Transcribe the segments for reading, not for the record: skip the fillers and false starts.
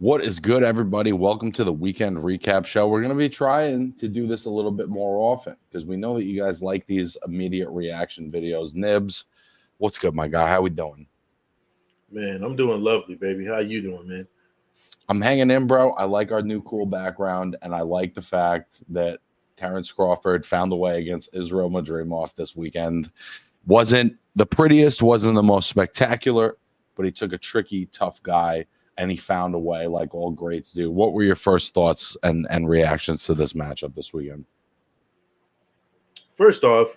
What is good, everybody? Welcome to the weekend recap show. We're going to be trying to do this a little bit more often because we know that you guys like these immediate reaction videos. Nibs, what's good, my guy? How we doing? Man, I'm doing lovely, baby. How you doing, man? I'm hanging in, bro. I like our new cool background, and I like the fact that Terrence Crawford found a way against Israel Madrimov this weekend. Wasn't the prettiest, wasn't the most spectacular, but he took a tricky, tough guy and he found a way like all greats do. What were your first thoughts and reactions to this matchup this weekend? First off,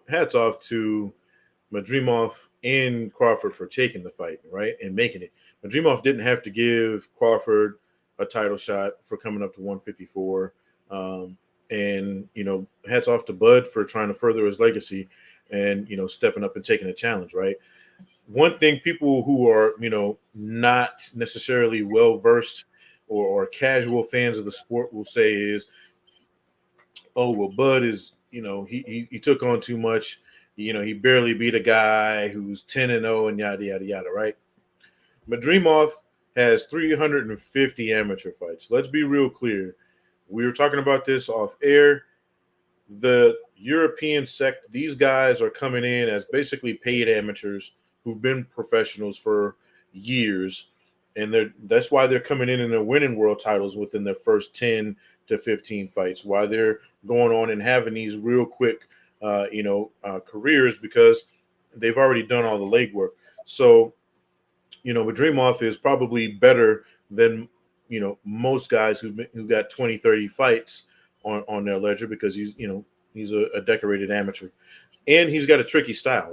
hats off to Madrimov and Crawford for taking the fight, right, and making it. Madrimov didn't have to give Crawford a title shot for coming up to 154. And, hats off to Bud for trying to further his legacy and, stepping up and taking a challenge, right? One thing people who are, not necessarily well versed or casual fans of the sport will say is, oh, well, Bud is, he took on too much. He barely beat a guy who's 10-0 and yada, yada, yada, right? Madrimov has 350 amateur fights. Let's be real clear. We were talking about this off air. The European sect, these guys are coming in as basically paid amateurs who've been professionals for years. And that's why they're coming in and they're winning world titles within their first 10 to 15 fights, why they're going on and having these real quick, careers because they've already done all the legwork. So, Madrimov is probably better than, most guys who got 20, 30 fights on their ledger because he's a decorated amateur. And he's got a tricky style.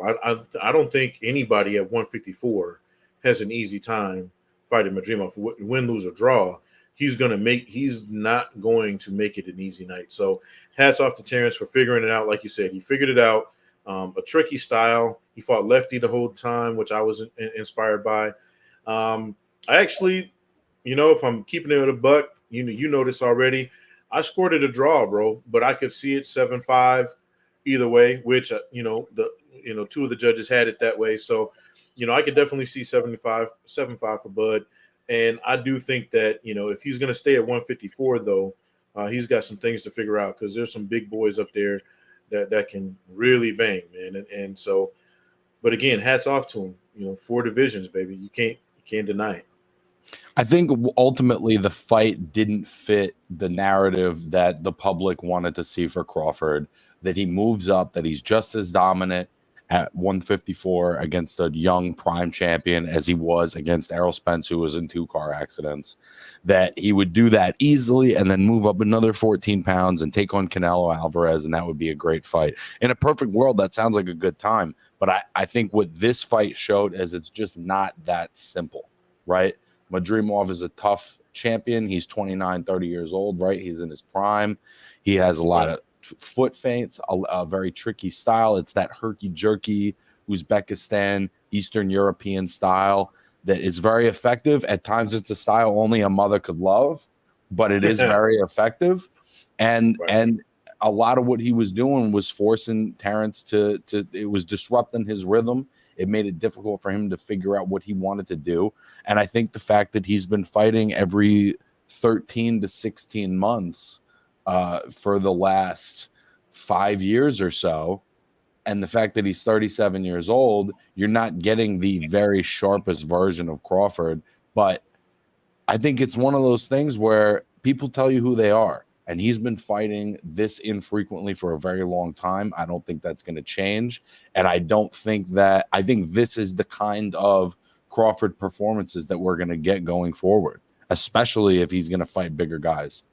I don't think anybody at 154 has an easy time fighting Madrimov. Win, lose, or draw, he's not going to make it an easy night. So hats off to Terrence for figuring it out. Like you said, he figured it out. A tricky style. He fought lefty the whole time, which I was inspired by. I actually, if I'm keeping it a buck, you know this already. I scored it a draw, bro, but I could see it 7-5 either way, which two of the judges had it that way. So, I could definitely see 7-5 for Bud. And I do think that, if he's going to stay at 154, though, he's got some things to figure out because there's some big boys up there that can really bang, man. And so, but again, hats off to him. 4 divisions, baby. You can't deny it. I think ultimately the fight didn't fit the narrative that the public wanted to see for Crawford, that he moves up, that he's just as dominant at 154 against a young prime champion as he was against Errol Spence, who was in 2 car accidents, that he would do that easily and then move up another 14 pounds and take on Canelo Alvarez, and that would be a great fight. In a perfect world, that sounds like a good time, but I think what this fight showed is it's just not that simple, right? Madrimov is a tough champion. He's 29, 30 years old, right? He's in his prime. He has a lot of foot feints, a very tricky style. It's that herky-jerky Uzbekistan, Eastern European style that is very effective. At times, it's a style only a mother could love, but it is very effective. And a lot of what he was doing was forcing Terrence to it was disrupting his rhythm. It made it difficult for him to figure out what he wanted to do. And I think the fact that he's been fighting every 13 to 16 months for the last 5 years or so, and the fact that he's 37 years old, you're not getting the very sharpest version of Crawford. But I think it's one of those things where people tell you who they are. And he's been fighting this infrequently for a very long time. I don't think that's going to change. And I think this is the kind of Crawford performances that we're going to get going forward, especially if he's going to fight bigger guys.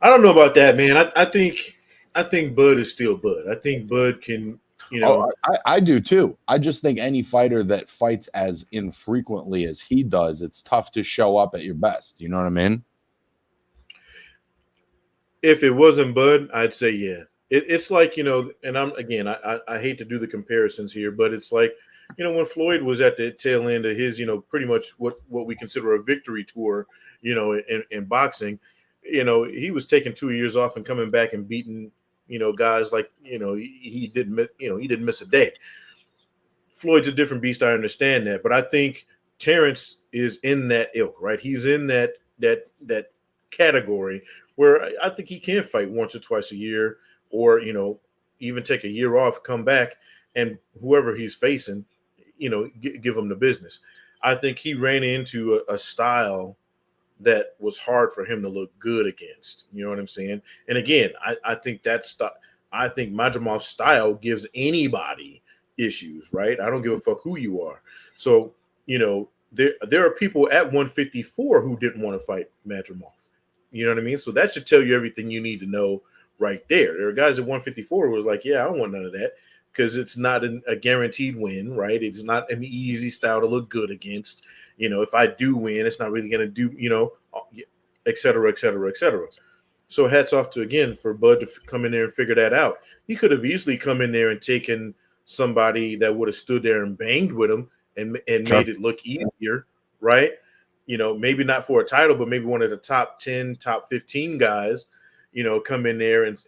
I don't know about that, man. I think Bud is still Bud. I think Bud can, I do too. I just think any fighter that fights as infrequently as he does, it's tough to show up at your best. You know what I mean? If it wasn't Bud, I'd say yeah. It's like, and I hate to do the comparisons here, but it's like, when Floyd was at the tail end of his, pretty much what we consider a victory tour, in boxing, he was taking 2 years off and coming back and beating, guys like, he didn't miss a day. Floyd's a different beast. I understand that, but I think Terrence is in that ilk, right? He's in that category where I think he can fight once or twice a year, or even take a year off, come back, and whoever he's facing, give him the business. I think he ran into a style that was hard for him to look good against. You know what I'm saying? And again, I think I think Madrimov's style gives anybody issues, right? I don't give a fuck who you are. So, there are people at 154 who didn't want to fight Madrimov. You know what I mean? So that should tell you everything you need to know right there. There are guys at 154 who was like, yeah, I don't want none of that, because it's not a guaranteed win, right? It's not an easy style to look good against. If I do win, it's not really going to do, et cetera, et cetera, et cetera. So hats off for Bud to come in there and figure that out. He could have easily come in there and taken somebody that would have stood there and banged with him and Sure. made it look easier, right? Maybe not for a title, but maybe one of the top 10, top 15 guys, come in there and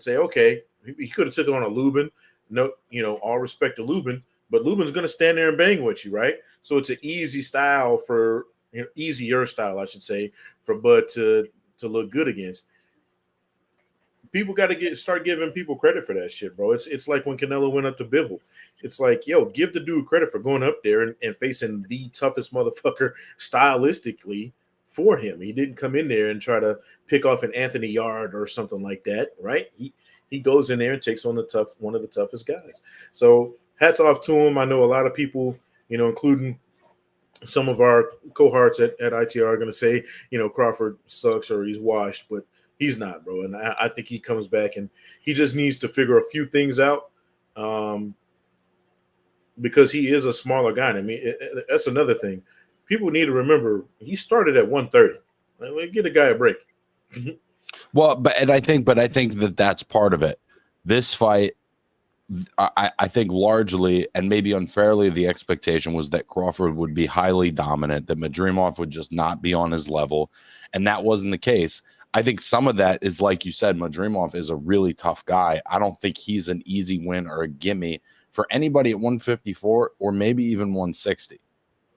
say, okay, he could have took on a Lubin. No, all respect to Lubin, but Lubin's going to stand there and bang with you, right? So it's an easy style easier style, I should say, for Bud to look good against. People got to start giving people credit for that shit, bro. It's like when Canelo went up to Bivol. It's like, yo, give the dude credit for going up there and facing the toughest motherfucker stylistically for him. He didn't come in there and try to pick off an Anthony Yard or something like that, right? He goes in there and takes on one of the toughest guys. So hats off to him. I know a lot of people, including some of our cohorts at ITR are going to say, Crawford sucks or he's washed, but he's not, bro. And I think he comes back and he just needs to figure a few things out, because he is a smaller guy. And I mean, that's another thing. People need to remember he started at 130. Like, get a guy a break. Well, but I think that's part of it. This fight, I think largely and maybe unfairly, the expectation was that Crawford would be highly dominant, that Madrimov would just not be on his level, and that wasn't the case. I think some of that is, like you said, Madrimov is a really tough guy. I don't think he's an easy win or a gimme for anybody at 154 or maybe even 160,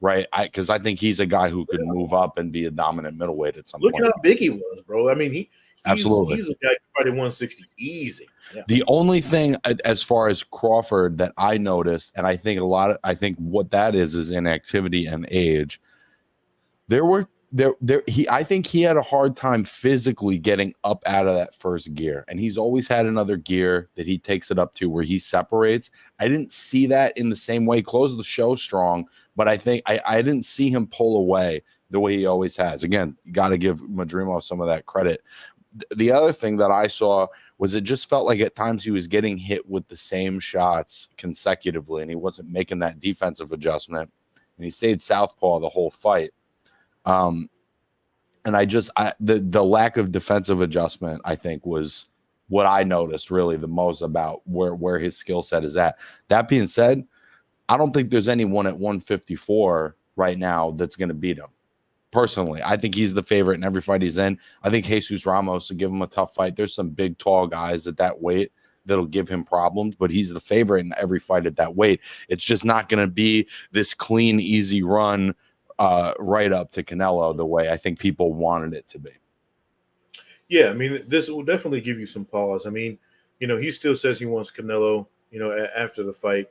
right? Because I think he's a guy who could move up and be a dominant middleweight at some Look point. at how big he was, bro. I mean, Absolutely. He's a guy who fight at 160 easy. Yeah. The only thing as far as Crawford that I noticed, and I think what that is inactivity and age. I think he had a hard time physically getting up out of that first gear, and he's always had another gear that he takes it up to where he separates. I didn't see that in the same way. Closed the show strong, but I think I didn't see him pull away the way he always has. Again, you got to give Madrimov some of that credit. The other thing that I saw was it just felt like at times he was getting hit with the same shots consecutively, and he wasn't making that defensive adjustment, and he stayed southpaw the whole fight. And the lack of defensive adjustment, I think, was what I noticed really the most about where his skill set is at. That being said, I don't think there's anyone at 154 right now that's going to beat him. Personally, I think he's the favorite in every fight he's in. I think Jesus Ramos will give him a tough fight. There's some big, tall guys at that weight that'll give him problems, but he's the favorite in every fight at that weight. It's just not going to be this clean, easy run right up to Canelo the way I think people wanted it to be. Yeah, I mean, this will definitely give you some pause. I mean, he still says he wants Canelo, after the fight.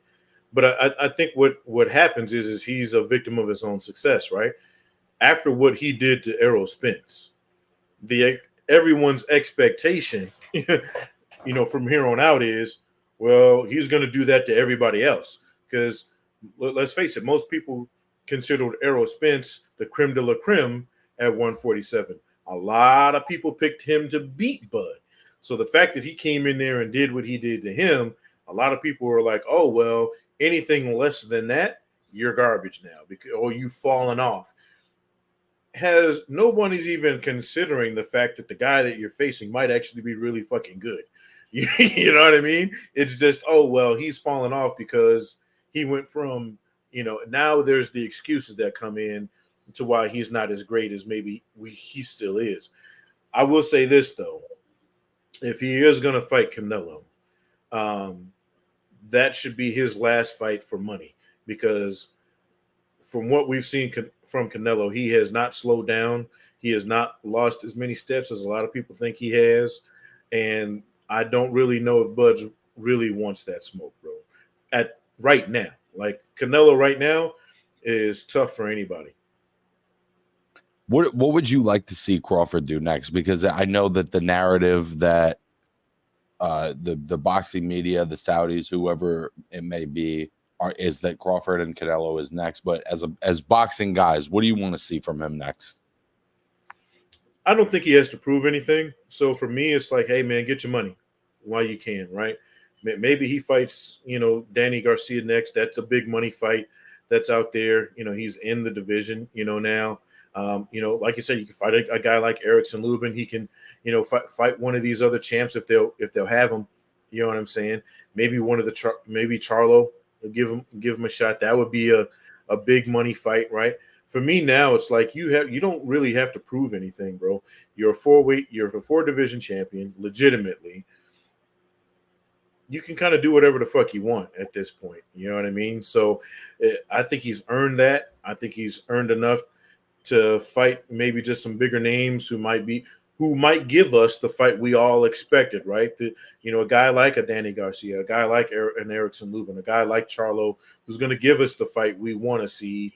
But I think what happens is he's a victim of his own success, right? After what he did to Errol Spence, everyone's expectation, from here on out is, well, he's going to do that to everybody else. Because let's face it, most people considered Errol Spence the creme de la creme at 147. A lot of people picked him to beat Bud. So the fact that he came in there and did what he did to him, a lot of people were like, oh, well, anything less than that, you're garbage now, or you've fallen off. Nobody's even considering the fact that the guy that you're facing might actually be really fucking good. You know what I mean? It's just, oh, well, he's fallen off because he went from, now there's the excuses that come in to why he's not as great as maybe he still is. I will say this, though. If he is going to fight Canelo, that should be his last fight for money, because from what we've seen from Canelo, he has not slowed down. He has not lost as many steps as a lot of people think he has. And I don't really know if Budge really wants that smoke, bro. At right now, like Canelo right now is tough for anybody. What would you like to see Crawford do next? Because I know that the narrative that the boxing media, the Saudis, whoever it may be, is that Crawford and Canelo is next. But as boxing guys, what do you want to see from him next? I don't think he has to prove anything. So for me, it's like, hey man, get your money while you can, right? Maybe he fights, Danny Garcia next. That's a big money fight that's out there. He's in the division, now. Like you said, you can fight a guy like Erickson Lubin. He can, fight one of these other champs if they'll have him. You know what I'm saying? Maybe one of the maybe Charlo will give him a shot. That would be a big money fight, right? For me now, it's like you don't really have to prove anything, bro. You're a 4 division champion, legitimately. You can kind of do whatever the fuck you want at this point. You know what I mean? So I think he's earned that. I think he's earned enough to fight maybe just some bigger names who might give us the fight we all expected, right? A guy like a Danny Garcia, a guy like an Erickson Lubin, a guy like Charlo, who's going to give us the fight we want to see,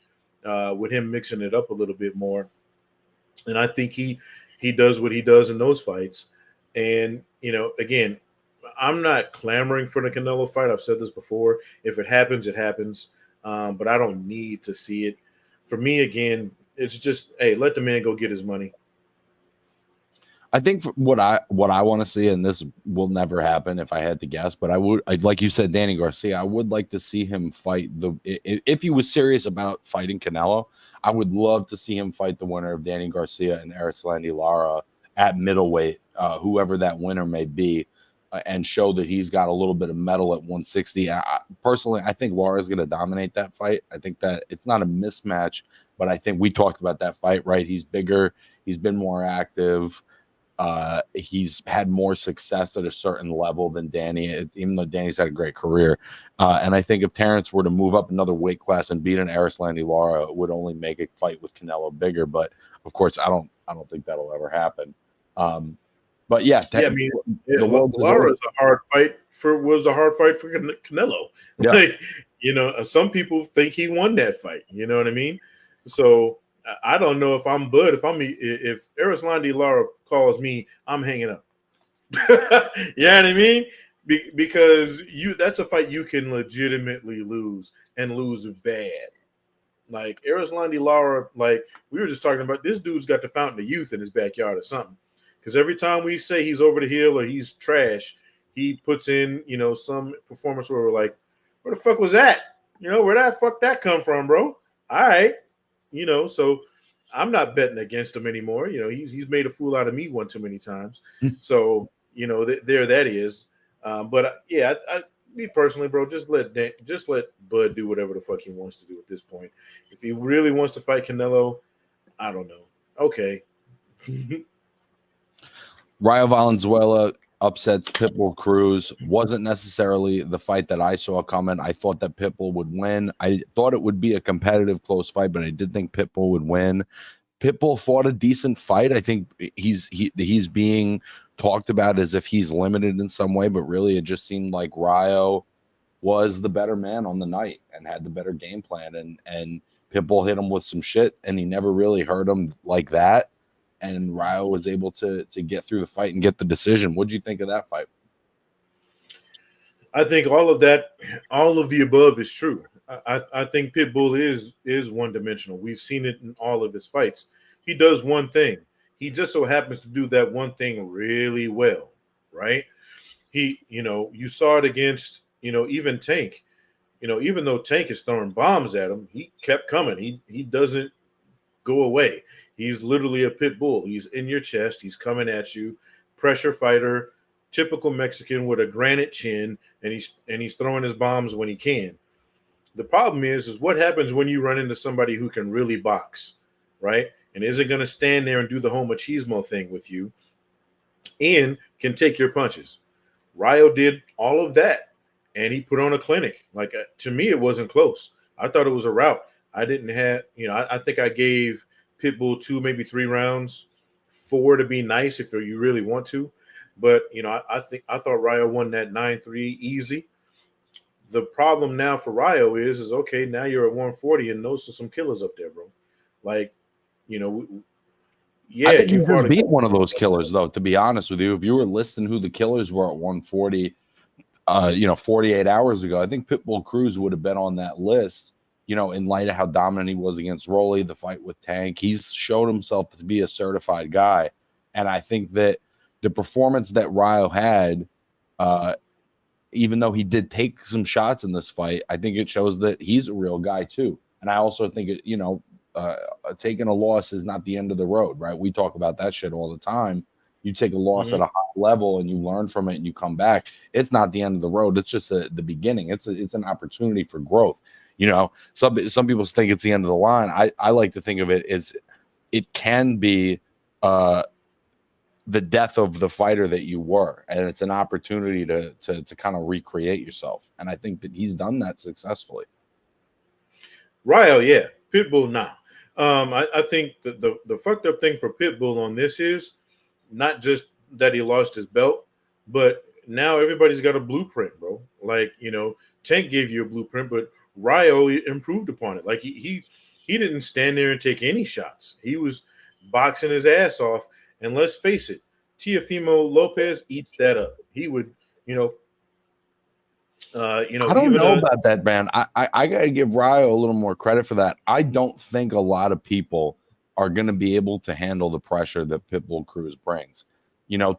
with him mixing it up a little bit more. And I think he does what he does in those fights. And, again, I'm not clamoring for the Canelo fight. I've said this before. If it happens, it happens. But I don't need to see it. For me, again, it's just, hey, let the man go get his money. I think what I want to see, and this will never happen if I had to guess, but I'd like you said, Danny Garcia, I would like to see him fight if he was serious about fighting Canelo, I would love to see him fight the winner of Danny Garcia and Erislandy Lara at middleweight, whoever that winner may be, and show that he's got a little bit of metal at 160. Personally, I think Lara is going to dominate that fight. I think that it's not a mismatch, but I think we talked about that fight, right? He's bigger. He's been more active. He's had more success at a certain level than Danny, even though Danny's had a great career. And I think if Terrence were to move up another weight class and beat an Erislandy Lara, it would only make a fight with Canelo bigger. But of course, I don't think that'll ever happen. But yeah, I mean, Lara was a hard fight for Canelo. Yeah. Like, some people think he won that fight. You know what I mean? So I don't know if I'm Bud. If Erislandy Lara calls me, I'm hanging up. You know what I mean? Because that's a fight you can legitimately lose and lose bad. Like Erislandy Lara, like we were just talking about, this dude's got the fountain of youth in his backyard or something. Because every time we say he's over the hill or he's trash, he puts in, some performance where we're like, where the fuck was that? Where that fuck that come from, bro? All right. So I'm not betting against him anymore. He's made a fool out of me one too many times. So, there that is. But yeah, me personally, bro, just let Bud do whatever the fuck he wants to do at this point. If he really wants to fight Canelo, I don't know. Okay. Rayo Valenzuela upsets Pitbull Cruz. Wasn't necessarily the fight that I saw coming. I thought that Pitbull would win. I thought it would be a competitive, close fight, but I did think Pitbull would win. Pitbull fought a decent fight. I think he's being talked about as if he's limited in some way, but really it just seemed like Rayo was the better man on the night and had the better game plan. And Pitbull hit him with some shit, and he never really hurt him like that. And Rayo was able to get through the fight and get the decision. What do you think of that fight? I think all of the above is true. I think Pitbull is one-dimensional. We've seen it in all of his fights. He does one thing. He just so happens to do that one thing really well, right? You saw it against, even Tank. Even though Tank is throwing bombs at him, he kept coming. He doesn't go away. He's literally a pit bull. He's in your chest. He's coming at you. Pressure fighter, typical Mexican with a granite chin, and he's throwing his bombs when he can. The problem is what happens when you run into somebody who can really box, right? And isn't going to stand there and do the whole machismo thing with you and can take your punches. Rayo did all of that, and he put on a clinic. Like, to me, it wasn't close. I thought it was a rout. I didn't have, I think I gave Pitbull 2, maybe 3 rounds, 4 to be nice if you really want to. But I thought Ryo won that 9-3 easy. The problem now for Ryo is okay, now you're at 140 and those are some killers up there, bro. Like, you know, I yeah, think you you fought just a beat one of those killers, though. To be honest with you, if you were listing who the killers were at 140, 48 hours ago, I think Pitbull Cruz would have been on that list. In light of how dominant he was against Rolly, the fight with Tank, he's shown himself to be a certified guy, and I think that the performance that Ryo had, even though he did take some shots in this fight, I think it shows that he's a real guy too. And I also think taking a loss is not the end of the road, right? We talk about that shit all the time. You take a loss at a high level and you learn from it and you come back. It's not the end of the road. It's just the beginning. It's an opportunity for growth. Some people think it's the end of the line. I like to think of it as it can be the death of the fighter that you were, and it's an opportunity to kind of recreate yourself. And I think that he's done that successfully. Ryo, yeah. Pitbull, nah. I think the fucked up thing for Pitbull on this is not just that he lost his belt, but now everybody's got a blueprint, bro. Like, Tank gave you a blueprint, but Ryo improved upon it. Like he didn't stand there and take any shots. He was boxing his ass off. And let's face it, Teofimo Lopez eats that up. He would, I don't know about that, man. I got to give Ryo a little more credit for that. I don't think a lot of people are going to be able to handle the pressure that Pitbull Cruz brings.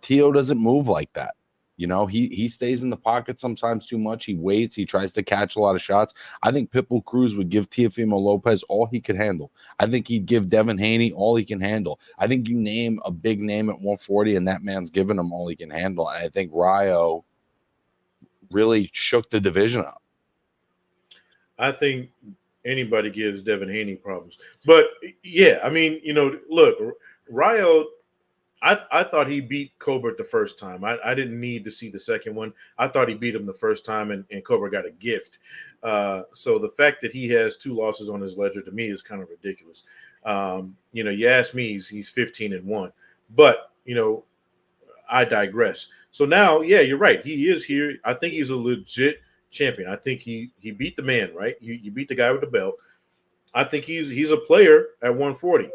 Teo doesn't move like that. He stays in the pocket sometimes too much. He waits. He tries to catch a lot of shots. I think Pitbull Cruz would give Teofimo Lopez all he could handle. I think he'd give Devin Haney all he can handle. I think you name a big name at 140 and that man's giving him all he can handle. And I think Ryo really shook the division up. I think anybody gives Devin Haney problems. But yeah, I mean, look, Ryo, I thought he beat Cobra the first time. I didn't need to see the second one. I thought he beat him the first time and Cobra got a gift. So the fact that he has 2 losses on his ledger to me is kind of ridiculous. You ask me, he's 15-1. But, I digress. So now, yeah, you're right. He is here. I think he's a legit champion. I think he beat the man, right? You beat the guy with the belt. I think he's a player at 140.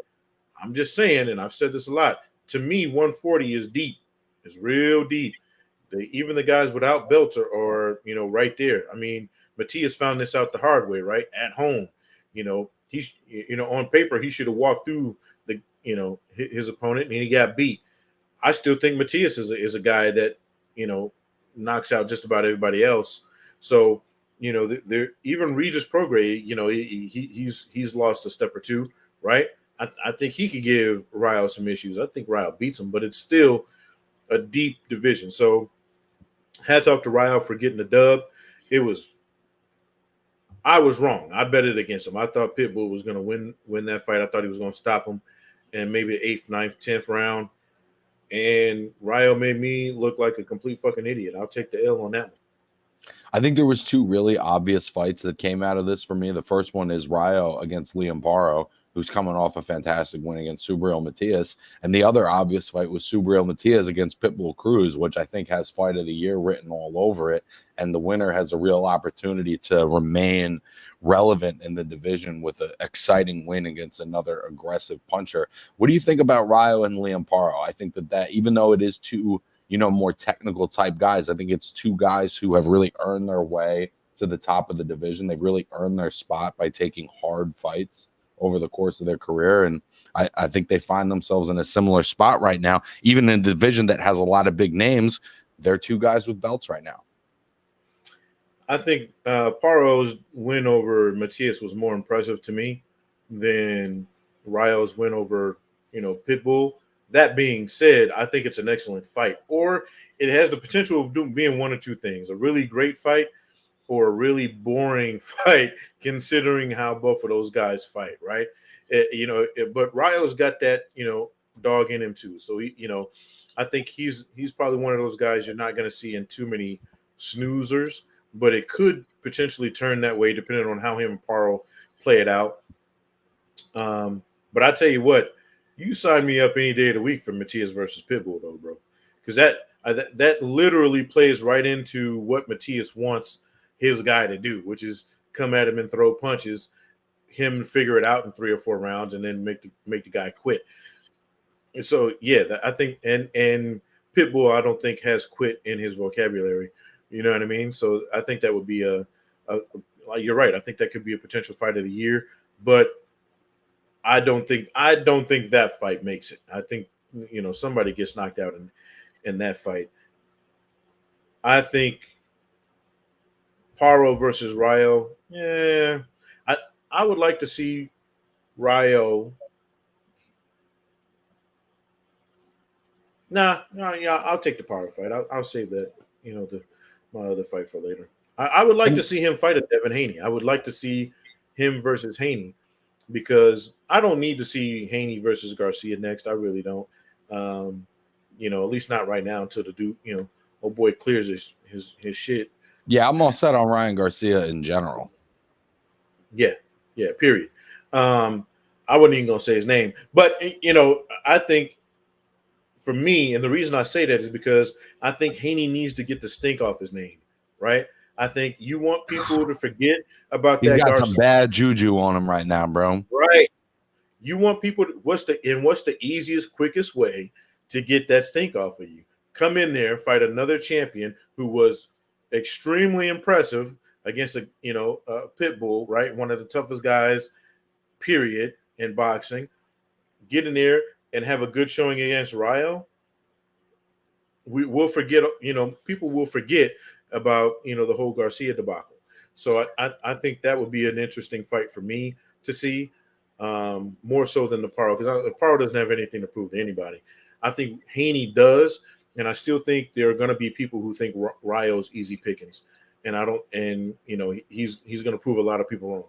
I'm just saying, and I've said this a lot. To me, 140 is deep. It's real deep. Even the guys without belts are right there. I mean, Matias found this out the hard way, right? At home. He's on paper, he should have walked through his opponent and he got beat. I still think Matias is a guy that, knocks out just about everybody else. So, even Regis Prograis, he's lost a step or two, right? I think he could give Ryo some issues. I think Ryo beats him, but it's still a deep division. So hats off to Ryo for getting the dub. I was wrong. I bet it against him. I thought Pitbull was going to win that fight. I thought he was going to stop him in maybe the 8th, 9th, 10th round. And Ryo made me look like a complete fucking idiot. I'll take the L on that one. I think there was 2 really obvious fights that came out of this for me. The first one is Ryo against Liam Barrow, who's coming off a fantastic win against Subriel Matias. And the other obvious fight was Subriel Matias against Pitbull Cruz, which I think has fight of the year written all over it. And the winner has a real opportunity to remain relevant in the division with an exciting win against another aggressive puncher. What do you think about Ryo and Liam Barrow? I think that even though it is 2 more technical type guys, I think it's 2 guys who have really earned their way to the top of the division. They've really earned their spot by taking hard fights over the course of their career. And I think they find themselves in a similar spot right now, even in a division that has a lot of big names. They're 2 guys with belts right now. I think Barrow's win over Matias was more impressive to me than Ryo's win over, Pitbull. That being said, I think it's an excellent fight, or it has the potential of being one of 2 things: a really great fight or a really boring fight, considering how both of those guys fight, right? But Ryo's got that, dog in him too. So I think he's probably one of those guys you're not going to see in too many snoozers, but it could potentially turn that way depending on how him and Paro play it out. But I tell you what, you sign me up any day of the week for Matias versus Pitbull, though, bro, because that literally plays right into what Matias wants his guy to do, which is come at him and throw punches, him figure it out in 3 or 4 rounds, and then make the guy quit. And so yeah, I think and Pitbull I don't think has quit in his vocabulary. You know what I mean? So I think that would be a you're right. I think that could be a potential fight of the year, but I don't think that fight makes it. I think somebody gets knocked out in that fight. I think Paro versus Rayo. Yeah, I would like to see Rayo. Yeah, I'll take the Paro fight. I'll save that. My other fight for later. I would like to see him fight a Devin Haney. I would like to see him versus Haney because I don't need to see Haney versus Garcia next. I really don't. At least not right now until the dude, old boy clears his shit. Yeah, I'm all set on Ryan Garcia in general. Yeah, period. I wasn't even gonna say his name, but I think for me, and the reason I say that is because I think Haney needs to get the stink off his name, right? I think you want people to forget about He's that. got Garcia. some bad juju on him right now, bro. Right. You want people to, what's the easiest, quickest way to get that stink off of you? Come in there, fight another champion who was extremely impressive against a Pitbull, right? One of the toughest guys, period, in boxing. Get in there and have a good showing against Rayo. We'll forget, people will forget about the whole Garcia debacle. So I think that would be an interesting fight for me to see, more so than the Paro, because the Paro doesn't have anything to prove to anybody. I think Haney does, and I still think there are going to be people who think Rayo's easy pickings, and I don't. And he's going to prove a lot of people wrong.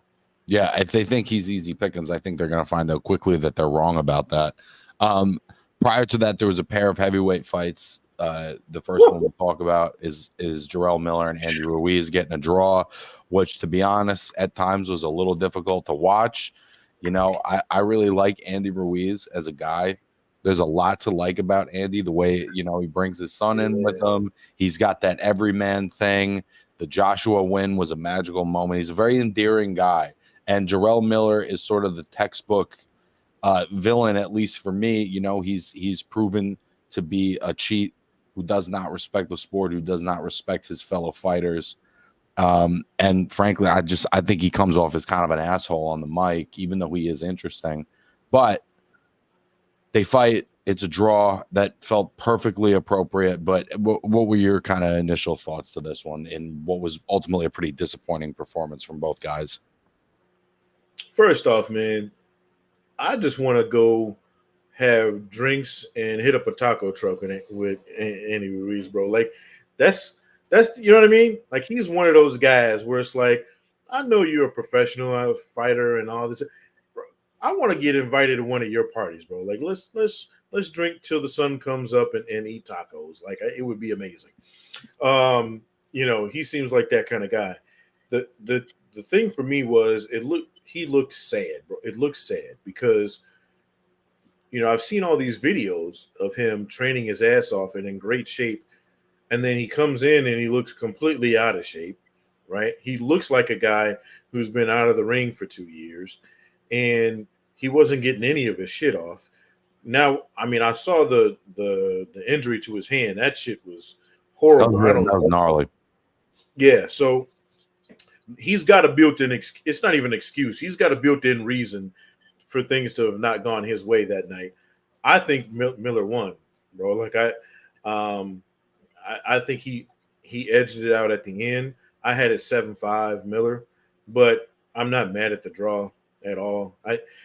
Yeah, if they think he's easy pickings, I think they're going to find out quickly that they're wrong about that. Prior to that, there was a pair of heavyweight fights. The first one we'll talk about is Jarrell Miller and Andy Ruiz getting a draw, which, to be honest, at times was a little difficult to watch. I really like Andy Ruiz as a guy. There's a lot to like about Andy, the way, he brings his son in with him. He's got that everyman thing. The Joshua win was a magical moment. He's a very endearing guy. And Jarrell Miller is sort of the textbook villain, at least for me. He's proven to be a cheat who does not respect the sport, who does not respect his fellow fighters. And frankly, I think he comes off as kind of an asshole on the mic, even though he is interesting. But they fight. It's a draw that felt perfectly appropriate. But what were your kind of initial thoughts to this one in what was ultimately a pretty disappointing performance from both guys? First off, man, I just want to go have drinks and hit up a taco truck with Andy Ruiz, bro. Like that's you know what I mean? Like he's one of those guys where it's like, I know you're a professional fighter and all this. Bro, I want to get invited to one of your parties, bro. Like let's drink till the sun comes up and eat tacos. Like it would be amazing. He seems like that kind of guy. The thing for me was he looked sad, bro. It looked sad because I've seen all these videos of him training his ass off and in great shape. And then he comes in and he looks completely out of shape, right? He looks like a guy who's been out of the ring for 2 years and he wasn't getting any of his shit off. Now, I mean, I saw the injury to his hand. That shit was horrible. That was gnarly. Yeah. So he's got a built-in, it's not even an excuse. He's got a built-in reason for things to have not gone his way that night. I think Miller won, bro. Like I think he edged it out at the end. I had it 7-5 Miller, but I'm not mad at the draw at all.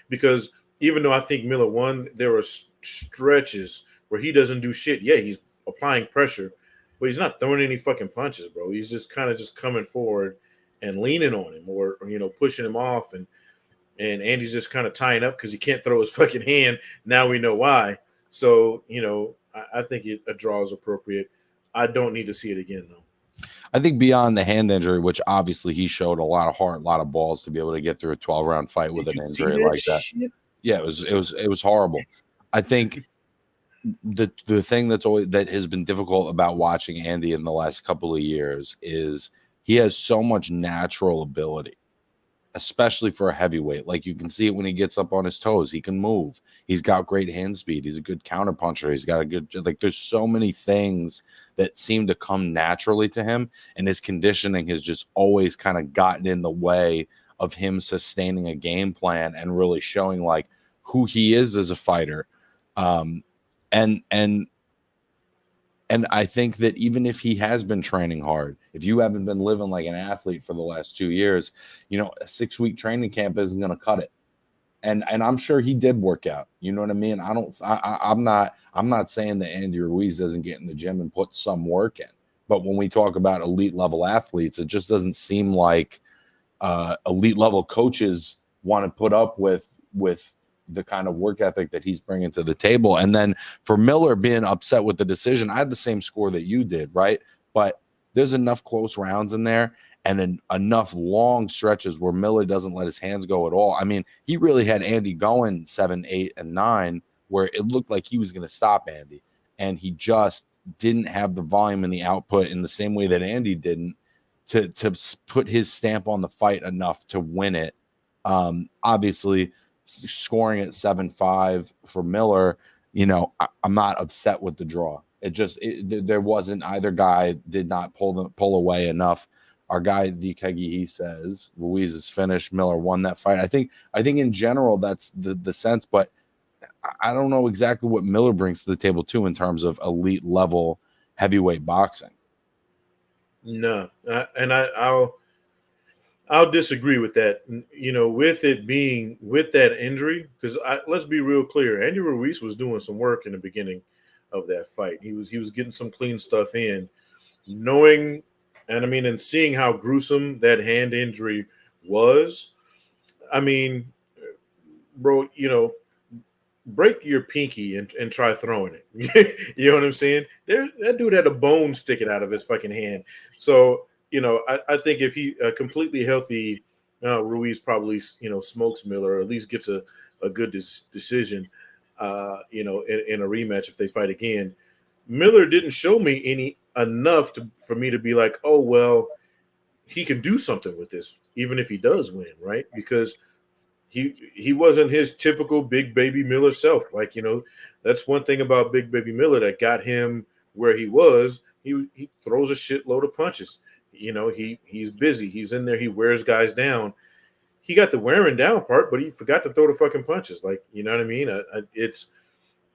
Because even though I think Miller won, there were stretches where he doesn't do shit. Yeah, he's applying pressure, but he's not throwing any fucking punches, bro. He's just kind of just coming forward and leaning on him or pushing him off, and Andy's just kind of tying up because he can't throw his fucking hand. Now we know why. So I think a draw is appropriate. I don't need to see it again, though. I think beyond the hand injury, which obviously he showed a lot of heart, a lot of balls to be able to get through a 12-round fight with Did an you see injury that like that. shit? Yeah, it was horrible. I think the thing that has been difficult about watching Andy in the last couple of years is he has so much natural ability, especially for a heavyweight. Like you can see it when he gets up on his toes. He can move. He's got great hand speed. He's a good counterpuncher. He's got a good, like, there's so many things that seem to come naturally to him. And his conditioning has just always kind of gotten in the way of him sustaining a game plan and really showing like who he is as a fighter. Um, and I think that even if he has been training hard, if you haven't been living like an athlete for the last 2 years, you know, a 6-week training camp isn't going to cut it. And I'm sure he did work out. You know what I mean? I'm not saying that Andy Ruiz doesn't get in the gym and put some work in. But when we talk about elite level athletes, it just doesn't seem like elite level coaches want to put up with the kind of work ethic that he's bringing to the table. And then for Miller being upset with the decision, I had the same score that you did, right? But there's enough close rounds in there and enough long stretches where Miller doesn't let his hands go at all. I mean, he really had Andy going 7, 8, and 9, where it looked like he was going to stop Andy. And he just didn't have the volume and the output in the same way that Andy didn't to put his stamp on the fight enough to win it. Obviously, scoring at 7-5 for Miller, you know, I'm not upset with the draw. There wasn't, either guy did not pull away enough. Our guy DKG, he says Ruiz is finished. Miller won that fight. I think in general that's the sense, but I don't know exactly what Miller brings to the table too in terms of elite level heavyweight boxing. No, and I'll disagree with that. You know, with it being with that injury, because let's be real clear, Andy Ruiz was doing some work in the beginning of that fight. He was getting some clean stuff in, knowing, and I mean, and seeing how gruesome that hand injury was. I mean, bro, you know, break your pinky and try throwing it. You know what I'm saying? That dude had a bone sticking out of his fucking hand. So, you know, I think if he completely healthy, Ruiz probably, you know, smokes Miller, or at least gets a good decision, you know, in a rematch if they fight again. Miller didn't show me enough for me to be like, oh, well, he can do something with this, even if he does win, right? Because he wasn't his typical Big Baby Miller self. Like, you know, that's one thing about Big Baby Miller that got him where he was. He throws a shitload of punches. You know, he's busy. He's in there. He wears guys down. He got the wearing down part, but he forgot to throw the fucking punches. Like, you know what I mean?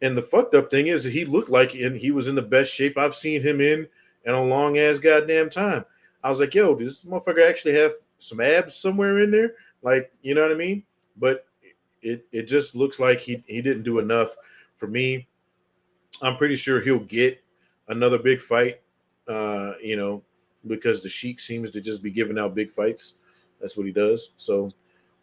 And the fucked up thing is that he looked like he was in the best shape I've seen him in a long ass goddamn time. I was like, yo, does this motherfucker actually have some abs somewhere in there? Like, you know what I mean? But it just looks like he didn't do enough for me. I'm pretty sure he'll get another big fight, you know, because the Sheik seems to just be giving out big fights. That's what he does. So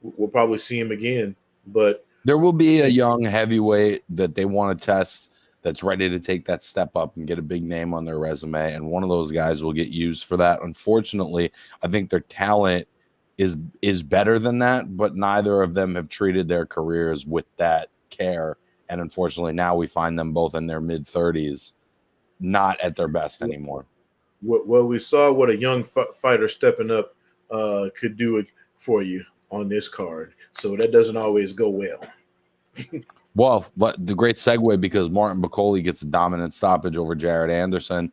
we'll probably see him again. But there will be a young heavyweight that they want to test that's ready to take that step up and get a big name on their resume. And one of those guys will get used for that. Unfortunately, I think their talent is better than that, but neither of them have treated their careers with that care. And unfortunately, now we find them both in their mid-30s, not at their best anymore. Well, we saw what a young fighter stepping up could do it for you on this card. So that doesn't always go well. Well, the great segue, because Martin Bakole gets a dominant stoppage over Jared Anderson.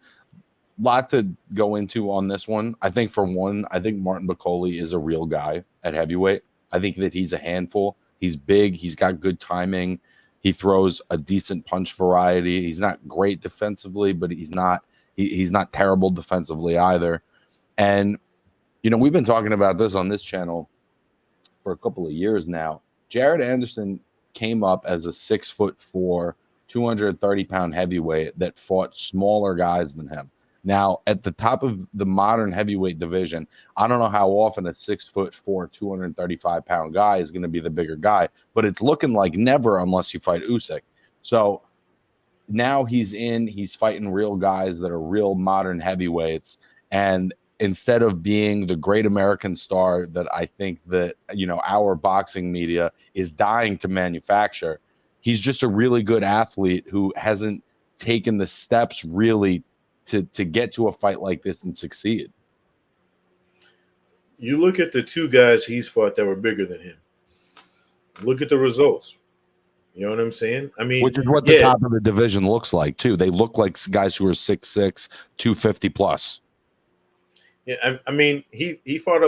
Lot to go into on this one. I think for one, I think Martin Bakole is a real guy at heavyweight. I think that he's a handful. He's big. He's got good timing. He throws a decent punch variety. He's not great defensively, but he's not terrible defensively either. And, you know, we've been talking about this on this channel for a couple of years now. Jared Anderson came up as a 6'4", 230-pound heavyweight that fought smaller guys than him. Now, at the top of the modern heavyweight division, I don't know how often a 6'4", 235-pound guy is going to be the bigger guy, but it's looking like never unless you fight Usyk. So now he's fighting real guys that are real modern heavyweights, and instead of being the great American star that I think that, our boxing media is dying to manufacture, he's just a really good athlete who hasn't taken the steps really to get to a fight like this and succeed. You look at the two guys he's fought that were bigger than him. Look at the results. You know what I'm saying? I mean, Which is what the top of the division looks like too. They look like guys who are 6'6", 250 plus. Yeah, I mean, he fought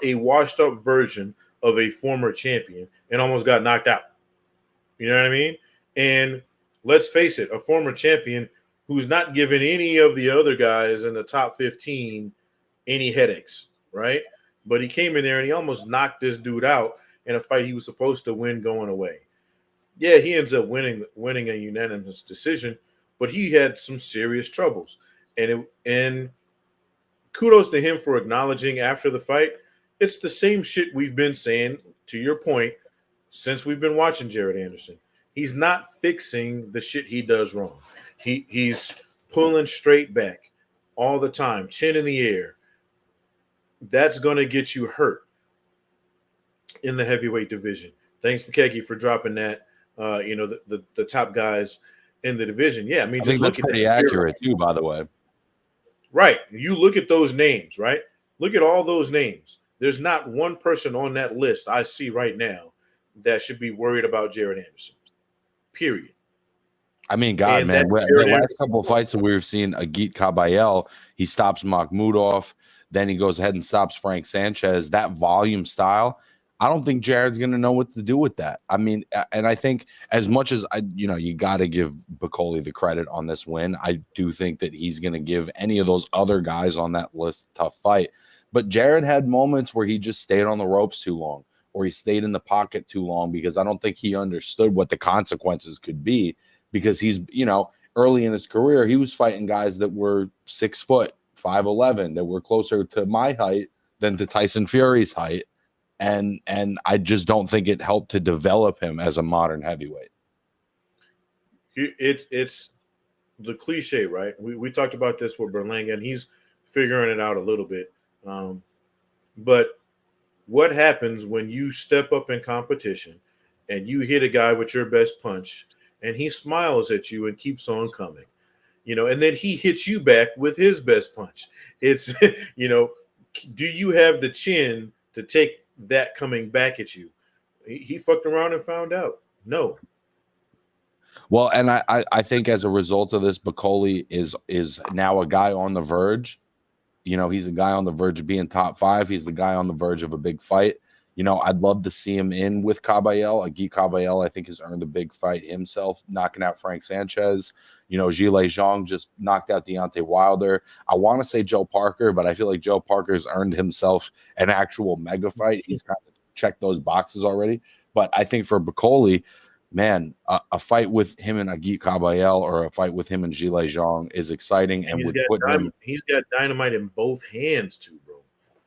a washed up version of a former champion and almost got knocked out. You know what I mean? And let's face it, a former champion who's not giving any of the other guys in the top 15 any headaches, right? But he came in there and he almost knocked this dude out in a fight he was supposed to win going away. Yeah, he ends up winning a unanimous decision, but he had some serious troubles. And kudos to him for acknowledging after the fight. It's the same shit we've been saying, to your point, since we've been watching Jared Anderson. He's not fixing the shit he does wrong. He's pulling straight back all the time, chin in the air. That's going to get you hurt in the heavyweight division. Thanks to Kegi for dropping that. The top guys in the division. Yeah, I mean, just look at that. Pretty accurate too, by the way. Right. You look at those names, right? Look at all those names. There's not one person on that list I see right now that should be worried about Jared Anderson. Period. I mean, God, man, the last couple of fights that we've seen, Agit Kabayel, he stops Makhmudov, then he goes ahead and stops Frank Sanchez. That volume style, I don't think Jared's going to know what to do with that. I mean, and I think as much as you got to give Bakole the credit on this win, I do think that he's going to give any of those other guys on that list a tough fight. But Jared had moments where he just stayed on the ropes too long, or he stayed in the pocket too long, because I don't think he understood what the consequences could be, because he's, early in his career, he was fighting guys that were 6 foot, 5'11", that were closer to my height than to Tyson Fury's height. And I just don't think it helped to develop him as a modern heavyweight. It's the cliche, right? We talked about this with Berlanga, and he's figuring it out a little bit. But what happens when you step up in competition and you hit a guy with your best punch and he smiles at you and keeps on coming, and then he hits you back with his best punch? It's, do you have the chin to take that coming back at you? He fucked around and found out. No. Well, and I think as a result of this, Bakole is now a guy on the verge. He's a guy on the verge of being top 5. He's the guy on the verge of a big fight. I'd love to see him in with Kabayel. Agit Kabayel, I think, has earned a big fight himself, knocking out Frank Sanchez. Zhilei Zhang just knocked out Deontay Wilder. I want to say Joe Parker, but I feel like Joe Parker's earned himself an actual mega fight. He's kind of checked those boxes already. But I think for Bakole, man, a fight with him and Agit Kabayel, or a fight with him and Zhilei Zhang, is exciting, and would put him. He's got dynamite in both hands too, bro.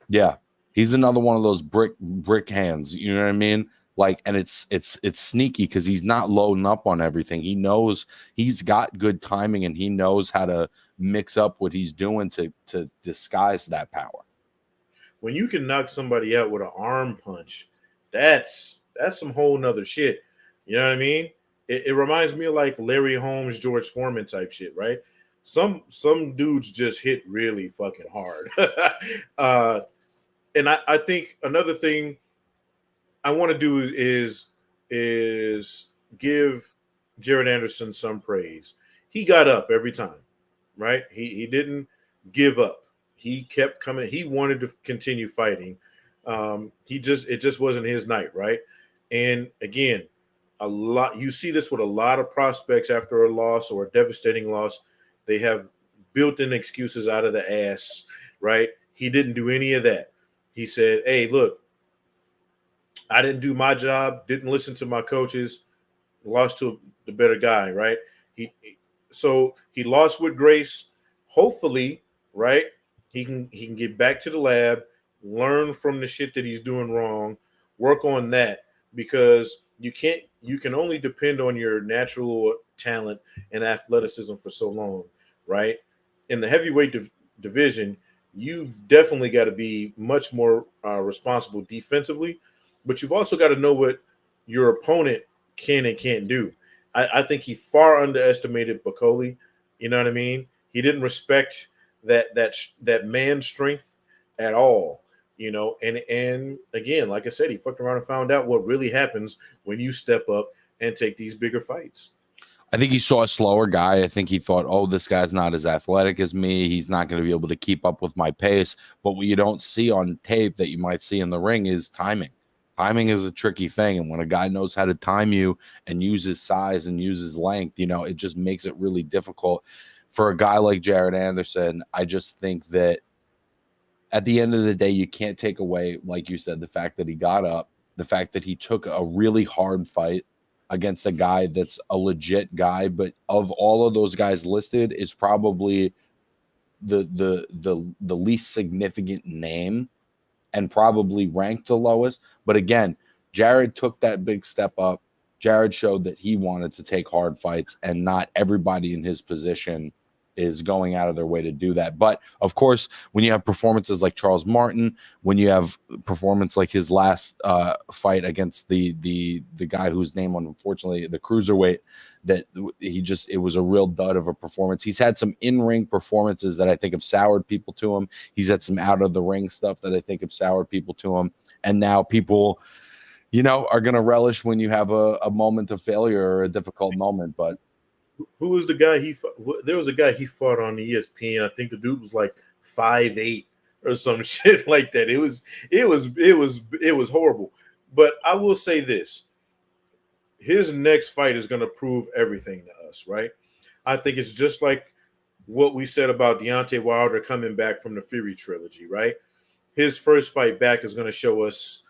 Yeah, he's another one of those brick hands. You know what I mean? Like, and it's sneaky because he's not loading up on everything. He knows he's got good timing, and he knows how to mix up what he's doing to disguise that power. When you can knock somebody out with an arm punch, that's some whole nother shit. You know what I mean? It reminds me of like Larry Holmes, George Foreman type shit, right? Some dudes just hit really fucking hard. And I think another thing I want to do is give Jared Anderson some praise. He got up every time, right? He didn't give up. He kept coming. He wanted to continue fighting. It just wasn't his night, right? And again, you see this with a lot of prospects after a loss or a devastating loss. They have built-in excuses out of the ass, right? He didn't do any of that. He said, hey, look, I didn't do my job, didn't listen to my coaches, lost to the better guy, right? So he lost with grace. Hopefully, right, he can get back to the lab, learn from the shit that he's doing wrong, work on that, because you can only depend on your natural talent and athleticism for so long, right? In the heavyweight division, you've definitely got to be much more responsible defensively, but you've also got to know what your opponent can and can't do. I think he far underestimated Bacoli. You know what I mean? He didn't respect that man strength at all. And again, like I said, he fucked around and found out what really happens when you step up and take these bigger fights. I think he saw a slower guy. I think he thought, oh, this guy's not as athletic as me. He's not going to be able to keep up with my pace. But what you don't see on tape that you might see in the ring is timing. Timing is a tricky thing. And when a guy knows how to time you and use his size and use his length, it just makes it really difficult for a guy like Jared Anderson. I just think that at the end of the day, you can't take away, like you said, the fact that he got up, the fact that he took a really hard fight against a guy that's a legit guy, but of all of those guys listed is probably the least significant name and probably ranked the lowest. But again, Jared took that big step up. Jared showed that he wanted to take hard fights, and not everybody in his position is going out of their way to do that. But of course, when you have performances like Charles Martin, when you have performance like his last fight against the guy whose name, unfortunately, the cruiserweight, that it was a real dud of a performance. He's had some in-ring performances that I think have soured people to him. He's had some out of the ring stuff that I think have soured people to him. And now people, are going to relish when you have a moment of failure or a difficult moment. But who was the guy he fought? There was a guy he fought on ESPN. I think the dude was like 5'8" or some shit like that. It was horrible. But I will say this. His next fight is going to prove everything to us, right? I think it's just like what we said about Deontay Wilder coming back from the Fury trilogy, right? His first fight back is going to show us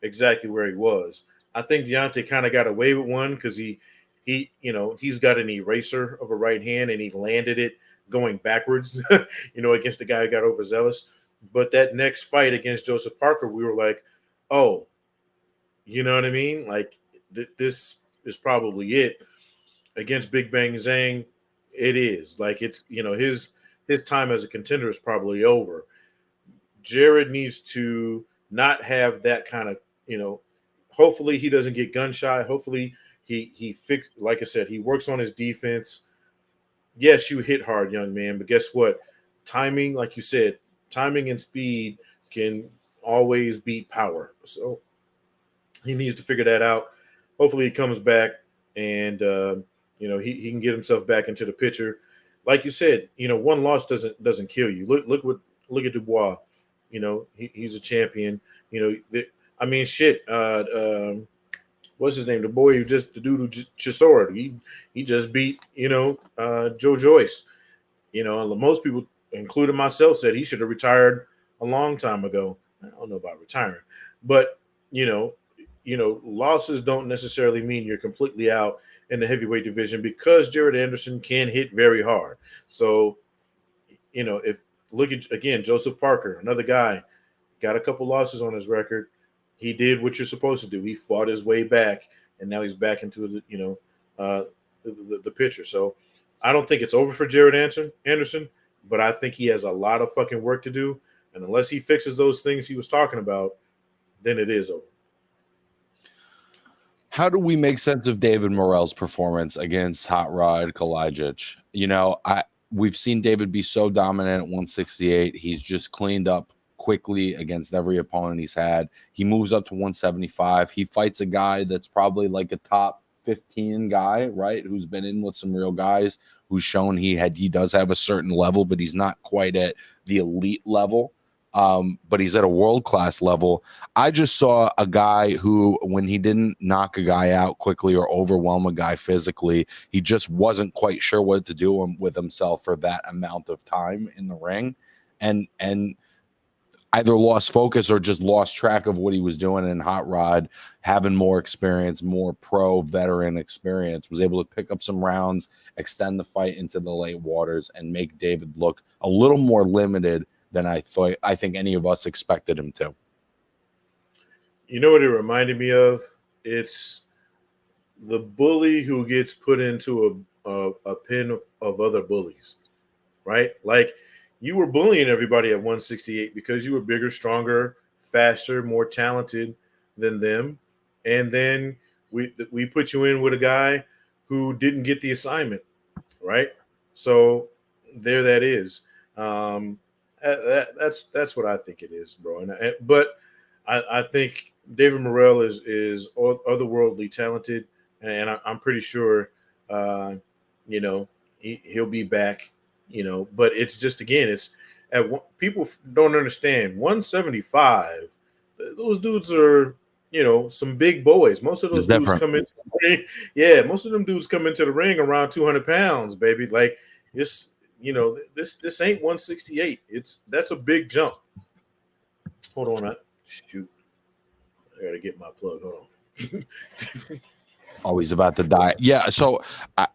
exactly where he was. I think Deontay kind of got away with one because he's got an eraser of a right hand and he landed it going backwards, against the guy who got overzealous. But that next fight against Joseph Parker, we were like, oh, you know what I mean? Like, this is probably it. Against Big Bang Zhang, it is. Like, it's, his time as a contender is probably over. Jared needs to not have that kind of, hopefully he doesn't get gun shy. Hopefully he fixed, like I said, he works on his defense. Yes, you hit hard, young man, but guess what? Timing, like you said, timing and speed can always beat power. So he needs to figure that out. Hopefully he comes back and he can get himself back into the picture. Like you said, one loss doesn't kill you. Look at Dubois. He's a champion. Shit. What's his name? The dude who Chisora. He just beat Joe Joyce. Most people, including myself, said he should have retired a long time ago. I don't know about retiring, but losses don't necessarily mean you're completely out in the heavyweight division because Jared Anderson can hit very hard. So, if look at again Joseph Parker, another guy, got a couple losses on his record. He did what you're supposed to do. He fought his way back, and now he's back into the picture. So I don't think it's over for Jared Anderson, but I think he has a lot of fucking work to do. And unless he fixes those things he was talking about, then it is over. How do we make sense of David Morrell's performance against Hot Rod Kalajic? We've seen David be so dominant at 168. He's just cleaned up quickly against every opponent he's had. He moves up to 175. He fights a guy that's probably like a top 15 guy, right? Who's been in with some real guys, who's shown he does have a certain level, but he's not quite at the elite level. But he's at a world-class level. I just saw a guy who, when he didn't knock a guy out quickly or overwhelm a guy physically, he just wasn't quite sure what to do with himself for that amount of time in the ring. And either lost focus or just lost track of what he was doing. And Hot Rod, having more experience, more pro veteran experience, was able to pick up some rounds, extend the fight into the late waters, and make David look a little more limited than I think any of us expected him to. You know what it reminded me of? It's the bully who gets put into a pen of other bullies, right? Like, you were bullying everybody at 168 because you were bigger, stronger, faster, more talented than them. And then we put you in with a guy who didn't get the assignment, right? So there that is. Um, that's what I think it is, bro. But I think David Morrell is otherworldly talented, and I'm pretty sure, you know, he'll be back. You know, but it's just again, it's people don't understand 175. Those dudes are, you know, some big boys. Most of It's those dudes different. come into the ring. Yeah, most of them dudes come into the ring around 200 pounds, baby. Like this, you know, this ain't 168. That's a big jump. Hold on, shoot, I gotta get my plug. Hold on. Always about to die. Yeah. So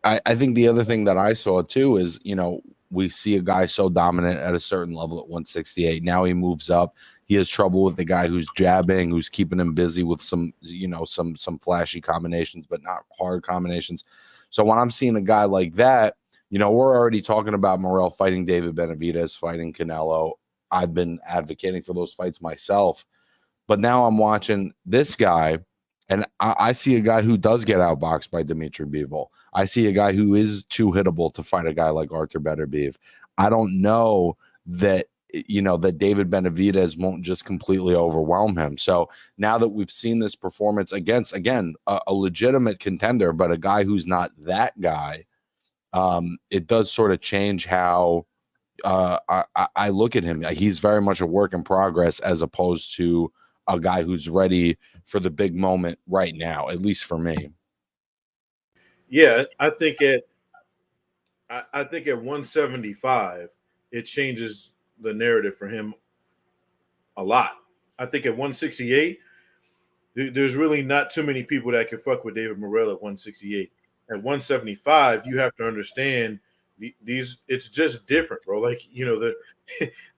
I think the other thing that I saw too is, you know, we see a guy so dominant at a certain level at 168. Now he moves up. He has trouble with the guy who's jabbing, who's keeping him busy with some, you know, some flashy combinations, but not hard combinations. So when I'm seeing a guy like that, you know, we're already talking about Morrell fighting David Benavidez, fighting Canelo. I've been advocating for those fights myself. But now I'm watching this guy, and I see a guy who does get outboxed by Dimitri Bivol. I see a guy who is too hittable to fight a guy like Artur Beterbiev. I don't know that, you know, that David Benavidez won't just completely overwhelm him. So now that we've seen this performance against, again, a legitimate contender, but a guy who's not that guy, it does sort of change how I look at him. He's very much a work in progress as opposed to a guy who's ready for the big moment right now, at least for me. Yeah, I think at 175 it changes the narrative for him a lot. I think at 168 there's really not too many people that can fuck with David Morrell at 168. At 175, you have to understand these. It's just different, bro. Like, you know,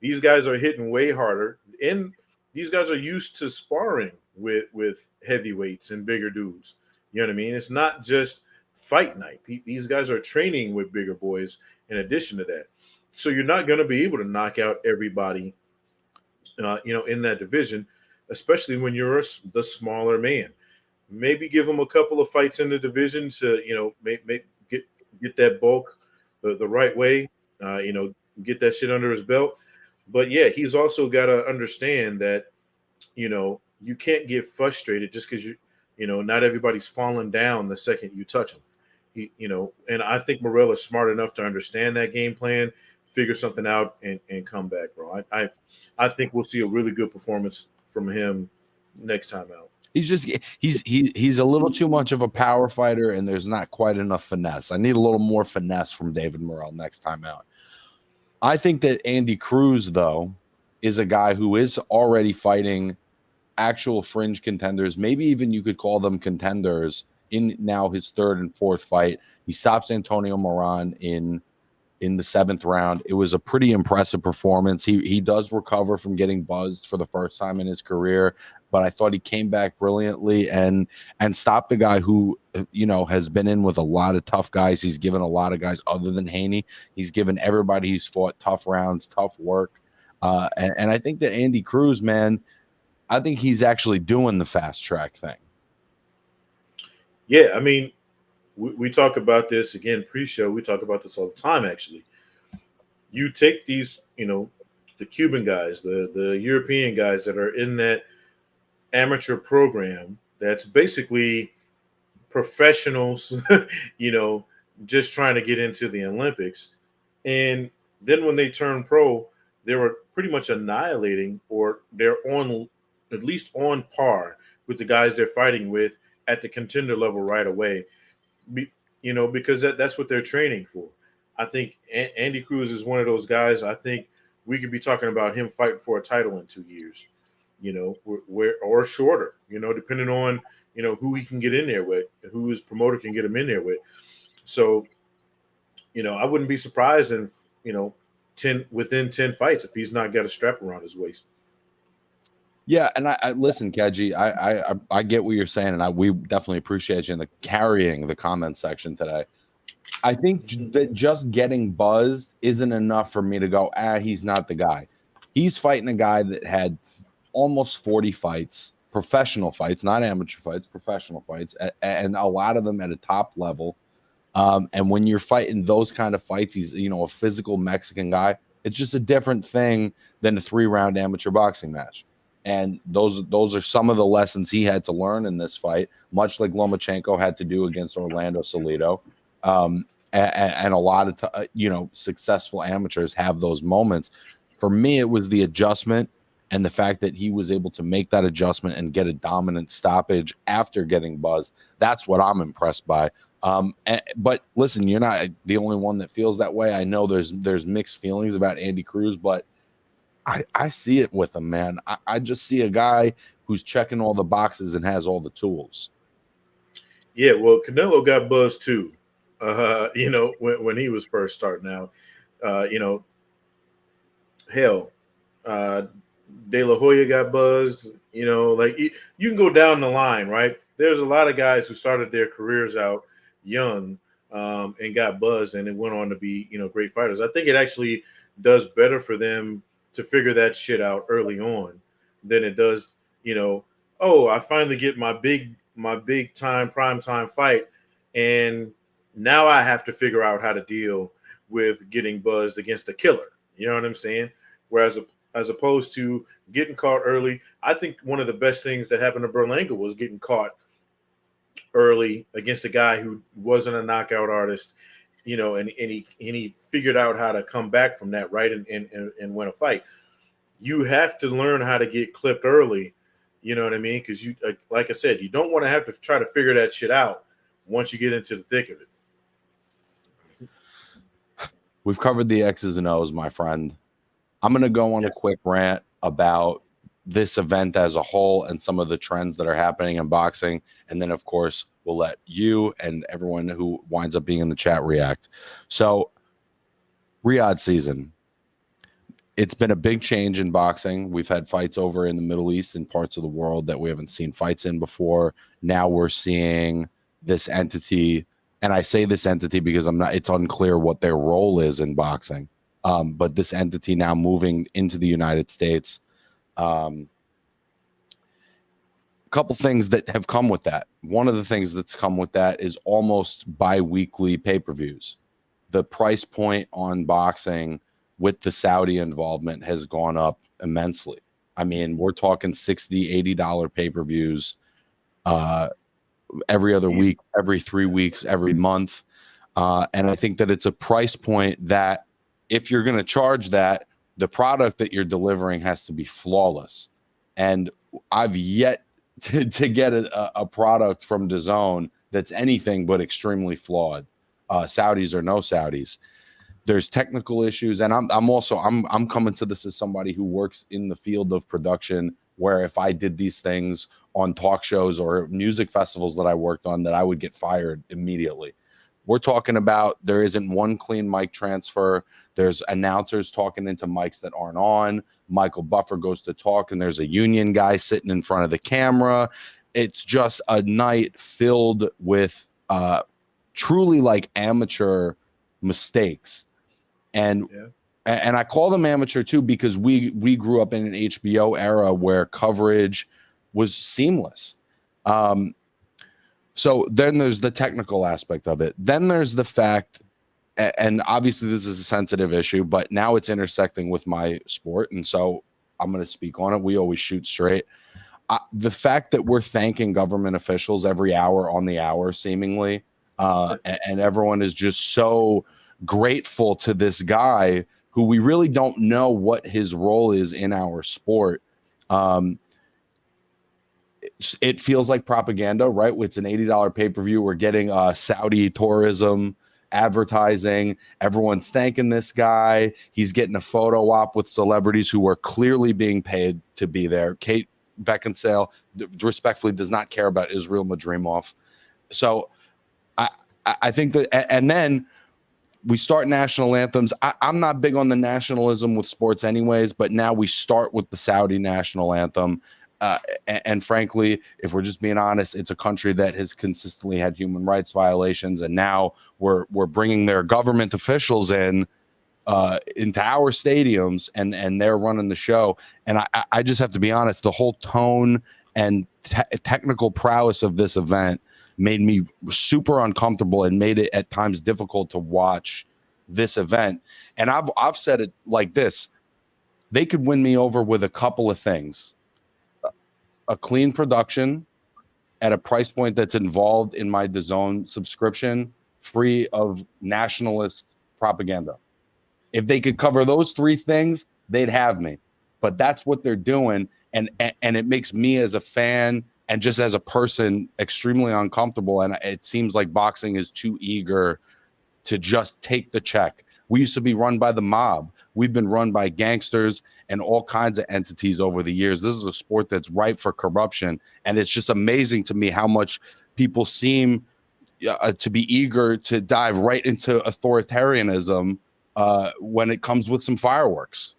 these guys are hitting way harder, and these guys are used to sparring with heavyweights and bigger dudes. You know what I mean? It's not just fight night. These guys are training with bigger boys. In addition to that, so you're not going to be able to knock out everybody, you know, in that division, especially when you're the smaller man. Maybe give him a couple of fights in the division to, you know, get that bulk the right way, you know, get that shit under his belt. But yeah, he's also got to understand that, you know, you can't get frustrated just because you know, not everybody's falling down the second you touch him. You know, and I think Morrell is smart enough to understand that game plan, figure something out, and come back, bro. I think we'll see a really good performance from him next time out. He's just he's a little too much of a power fighter, and there's not quite enough finesse. I need a little more finesse from David Morrell next time out. I think that Andy Cruz, though, is a guy who is already fighting actual fringe contenders. Maybe even you could call them contenders in now his third and fourth fight. He stops Antonio Moran in the seventh round. It was a pretty impressive performance. He does recover from getting buzzed for the first time in his career, but I thought he came back brilliantly and stopped the guy who, you know, has been in with a lot of tough guys. He's given a lot of guys other than Haney. He's given everybody he's fought tough rounds, tough work. And I think that Andy Cruz, man, I think he's actually doing the fast track thing. Yeah, I mean, we talk about this again pre-show. We talk about this all the time. Actually, you take these, you know, the Cuban guys, the European guys that are in that amateur program. That's basically professionals, you know, just trying to get into the Olympics. And then when they turn pro, they were pretty much annihilating, or they're on at least on par with the guys they're fighting with at the contender level right away. You know, because that's what they're training for. I think Andy Cruz is one of those guys. I think we could be talking about him fighting for a title in 2 years, you know, where or shorter, you know, depending on, you know, who he can get in there with, who his promoter can get him in there with. So, you know, I wouldn't be surprised in, you know, within 10 fights if he's not got a strap around his waist. Yeah, and I listen, Keji, I get what you're saying, and we definitely appreciate you in carrying the comment section today. I think that just getting buzzed isn't enough for me to go, he's not the guy. He's fighting a guy that had almost 40 fights, professional fights, not amateur fights, professional fights, and a lot of them at a top level. And when you're fighting those kind of fights, he's, a physical Mexican guy. It's just a different thing than a 3-round amateur boxing match. And those are some of the lessons he had to learn in this fight, much like Lomachenko had to do against Orlando Salido. And a lot of, successful amateurs have those moments. For me, it was the adjustment and the fact that he was able to make that adjustment and get a dominant stoppage after getting buzzed. That's what I'm impressed by. But listen, you're not the only one that feels that way. I know there's mixed feelings about Andy Cruz, but I see it with him, man. I just see a guy who's checking all the boxes and has all the tools. Yeah, well, Canelo got buzzed too. When he was first starting out, hell, De La Hoya got buzzed. You can go down the line, right? There's a lot of guys who started their careers out young and got buzzed and it went on to be, great fighters. I think it actually does better for them to figure that shit out early on than it does, I finally get my big time prime time fight and now I have to figure out how to deal with getting buzzed against a killer. You know what I'm saying? Whereas as opposed to getting caught early, I think one of the best things that happened to Berlanga was getting caught early against a guy who wasn't a knockout artist, and he figured out how to come back from that, right, and win a fight. You have to learn how to get clipped early, you know what I mean? Because you, like I said, you don't want to have to try to figure that shit out once you get into the thick of it. We've covered the X's and O's, my friend. I'm going to go on a quick rant about this event as a whole and some of the trends that are happening in boxing. And then, of course, we'll let you and everyone who winds up being in the chat react. So, Riyadh season. It's been a big change in boxing. We've had fights over in the Middle East and parts of the world that we haven't seen fights in before. Now we're seeing this entity. And I say this entity because it's unclear what their role is in boxing. But this entity now moving into the United States. A couple things that have come with that. One of the things that's come with that is almost bi-weekly pay-per-views. The price point on boxing with the Saudi involvement has gone up immensely. I mean, we're talking $60, $80 pay-per-views every other week, every 3 weeks, every month. And I think that it's a price point that if you're going to charge that, the product that you're delivering has to be flawless. And I've yet to get a product from DAZN that's anything but extremely flawed. Saudis or no Saudis. There's technical issues. And I'm coming to this as somebody who works in the field of production, where if I did these things on talk shows or music festivals that I worked on, that I would get fired immediately. We're talking about there isn't one clean mic transfer. There's announcers talking into mics that aren't on. Michael Buffer goes to talk, and there's a union guy sitting in front of the camera. It's just a night filled with truly like amateur mistakes. And I call them amateur too because we grew up in an HBO era where coverage was seamless. So then there's the technical aspect of it. Then there's the fact, and obviously this is a sensitive issue, but now it's intersecting with my sport. And so I'm going to speak on it. We always shoot straight. The fact that we're thanking government officials every hour on the hour, seemingly, and everyone is just so grateful to this guy who we really don't know what his role is in our sport. It feels like propaganda, right? It's an $80 pay-per-view. We're getting Saudi tourism advertising. Everyone's thanking this guy. He's getting a photo op with celebrities who are clearly being paid to be there. Kate Beckinsale respectfully does not care about Israel Madrimov. So I think that, and then we start national anthems. I'm not big on the nationalism with sports anyways, but now we start with the Saudi national anthem. And frankly, if we're just being honest, it's a country that has consistently had human rights violations, and now we're bringing their government officials into our stadiums, and they're running the show. And I just have to be honest, the whole tone and technical prowess of this event made me super uncomfortable and made it at times difficult to watch this event. And I've said it like this: they could win me over with a couple of things. A clean production at a price point that's involved in my DAZN subscription, free of nationalist propaganda. If they could cover those three things, they'd have me. But that's what they're doing, and it makes me as a fan and just as a person extremely uncomfortable. And it seems like boxing is too eager to just take the check. We used to be run by the mob. We've been run by gangsters and all kinds of entities over the years. This is a sport that's ripe for corruption. And it's just amazing to me how much people seem to be eager to dive right into authoritarianism when it comes with some fireworks.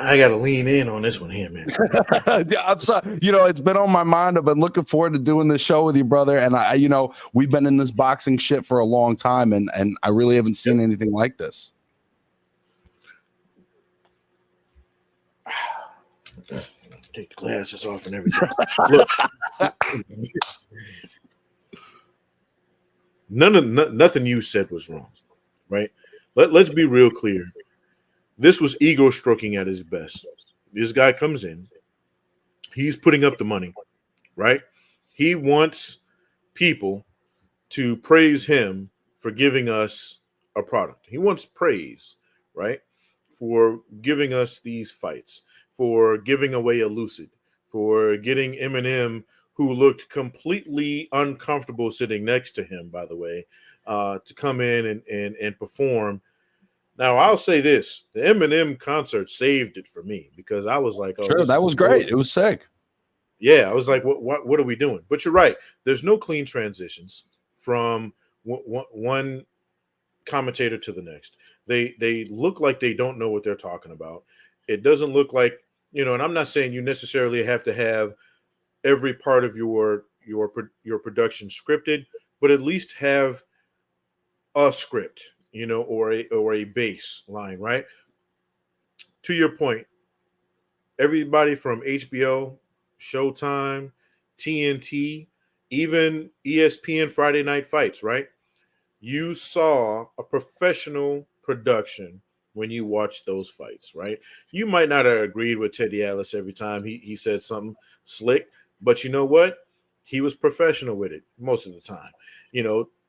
I got to lean in on this one here, man. I'm sorry. It's been on my mind. I've been looking forward to doing this show with you, brother. And we've been in this boxing shit for a long time, and I really haven't seen anything like this. Take the glasses off and everything. Look, nothing you said was wrong, right? Let's be real clear. This was ego stroking at his best. This guy comes in, he's putting up the money, right? He wants people to praise him for giving us a product. He wants praise, right? For giving us these fights, for giving away a Lucid, for getting Eminem, who looked completely uncomfortable sitting next to him, by the way, to come in and perform. Now, I'll say this: the Eminem concert saved it for me, because I was like, "Oh, sure, that was great. It was sick." Yeah, I was like, "What are we doing?" But you're right. There's no clean transitions from one commentator to the next. They look like they don't know what they're talking about. It doesn't look like, and I'm not saying you necessarily have to have every part of your production scripted, but at least have a script, or a baseline, right? To your point, everybody from HBO, Showtime, TNT, even ESPN Friday Night Fights, right? You saw a professional production when you watched those fights, right? You might not have agreed with Teddy Atlas every time he said something slick, but you know what? He was professional with it most of the time.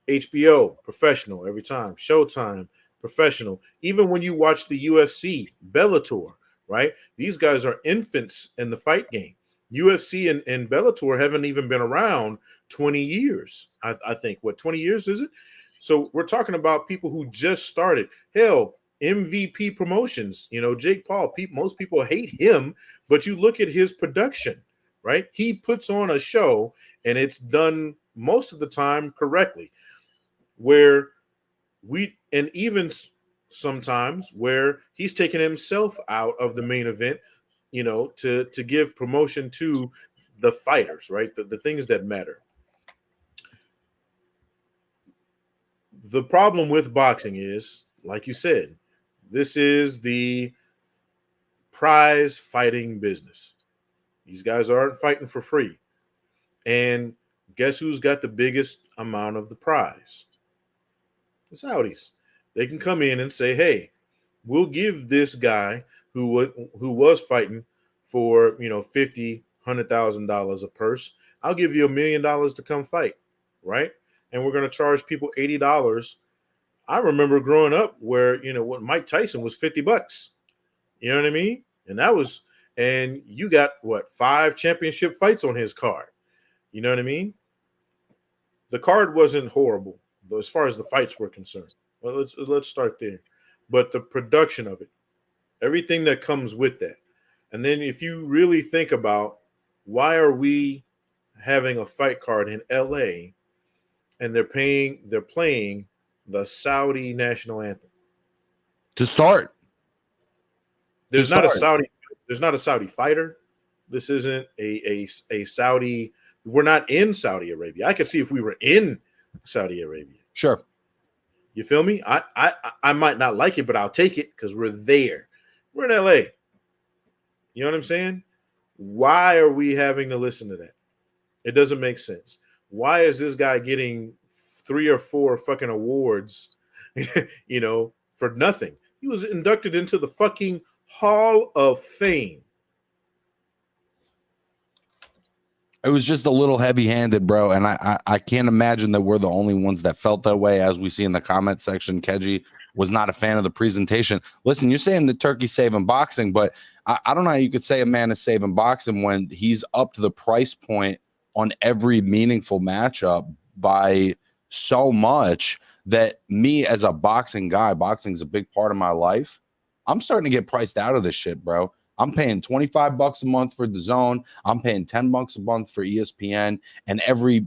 HBO, professional every time. Showtime, professional. Even when you watch the UFC, Bellator, right? These guys are infants in the fight game. UFC and Bellator haven't even been around 20 years. I think. What, 20 years is it? So we're talking about people who just started. Hell, MVP Promotions, Jake Paul, most people hate him, but you look at his production, right? He puts on a show, and it's done most of the time correctly. And even sometimes where he's taken himself out of the main event, to give promotion to the fighters, right? The things that matter. The problem with boxing is, like you said, this is the prize fighting business. These guys aren't fighting for free. And guess who's got the biggest amount of the prize? The Saudis. They can come in and say, hey, we'll give this guy who was fighting for, $50,000, $100,000 a purse. I'll give you $1 million to come fight, right? And we're going to charge people $80. I remember growing up where, what Mike Tyson was $50. You know what I mean? And you got 5 championship fights on his card. You know what I mean? The card wasn't horrible, but as far as the fights were concerned. Well, let's start there. But the production of it, everything that comes with that. And then if you really think about, why are we having a fight card in LA and they're playing the Saudi national anthem to start? There's not a Saudi. There's not a Saudi fighter. This isn't a Saudi. We're not in Saudi Arabia. I could see if we were in Saudi Arabia. Sure. You feel me? I might not like it, but I'll take it because we're there. We're in LA. You know what I'm saying? Why are we having to listen to that? It doesn't make sense. Why is this guy getting 3 or 4 fucking awards, for nothing? He was inducted into the fucking Hall of Fame. It was just a little heavy-handed, bro, and I can't imagine that we're the only ones that felt that way. As we see in the comment section, Keji was not a fan of the presentation. Listen, you're saying the turkey's saving boxing, but I don't know how you could say a man is saving boxing when he's up to the price point on every meaningful matchup by so much that me as a boxing guy, boxing's a big part of my life. I'm starting to get priced out of this shit, bro. I'm paying $25 a month for DAZN. I'm paying $10 a month for ESPN, and every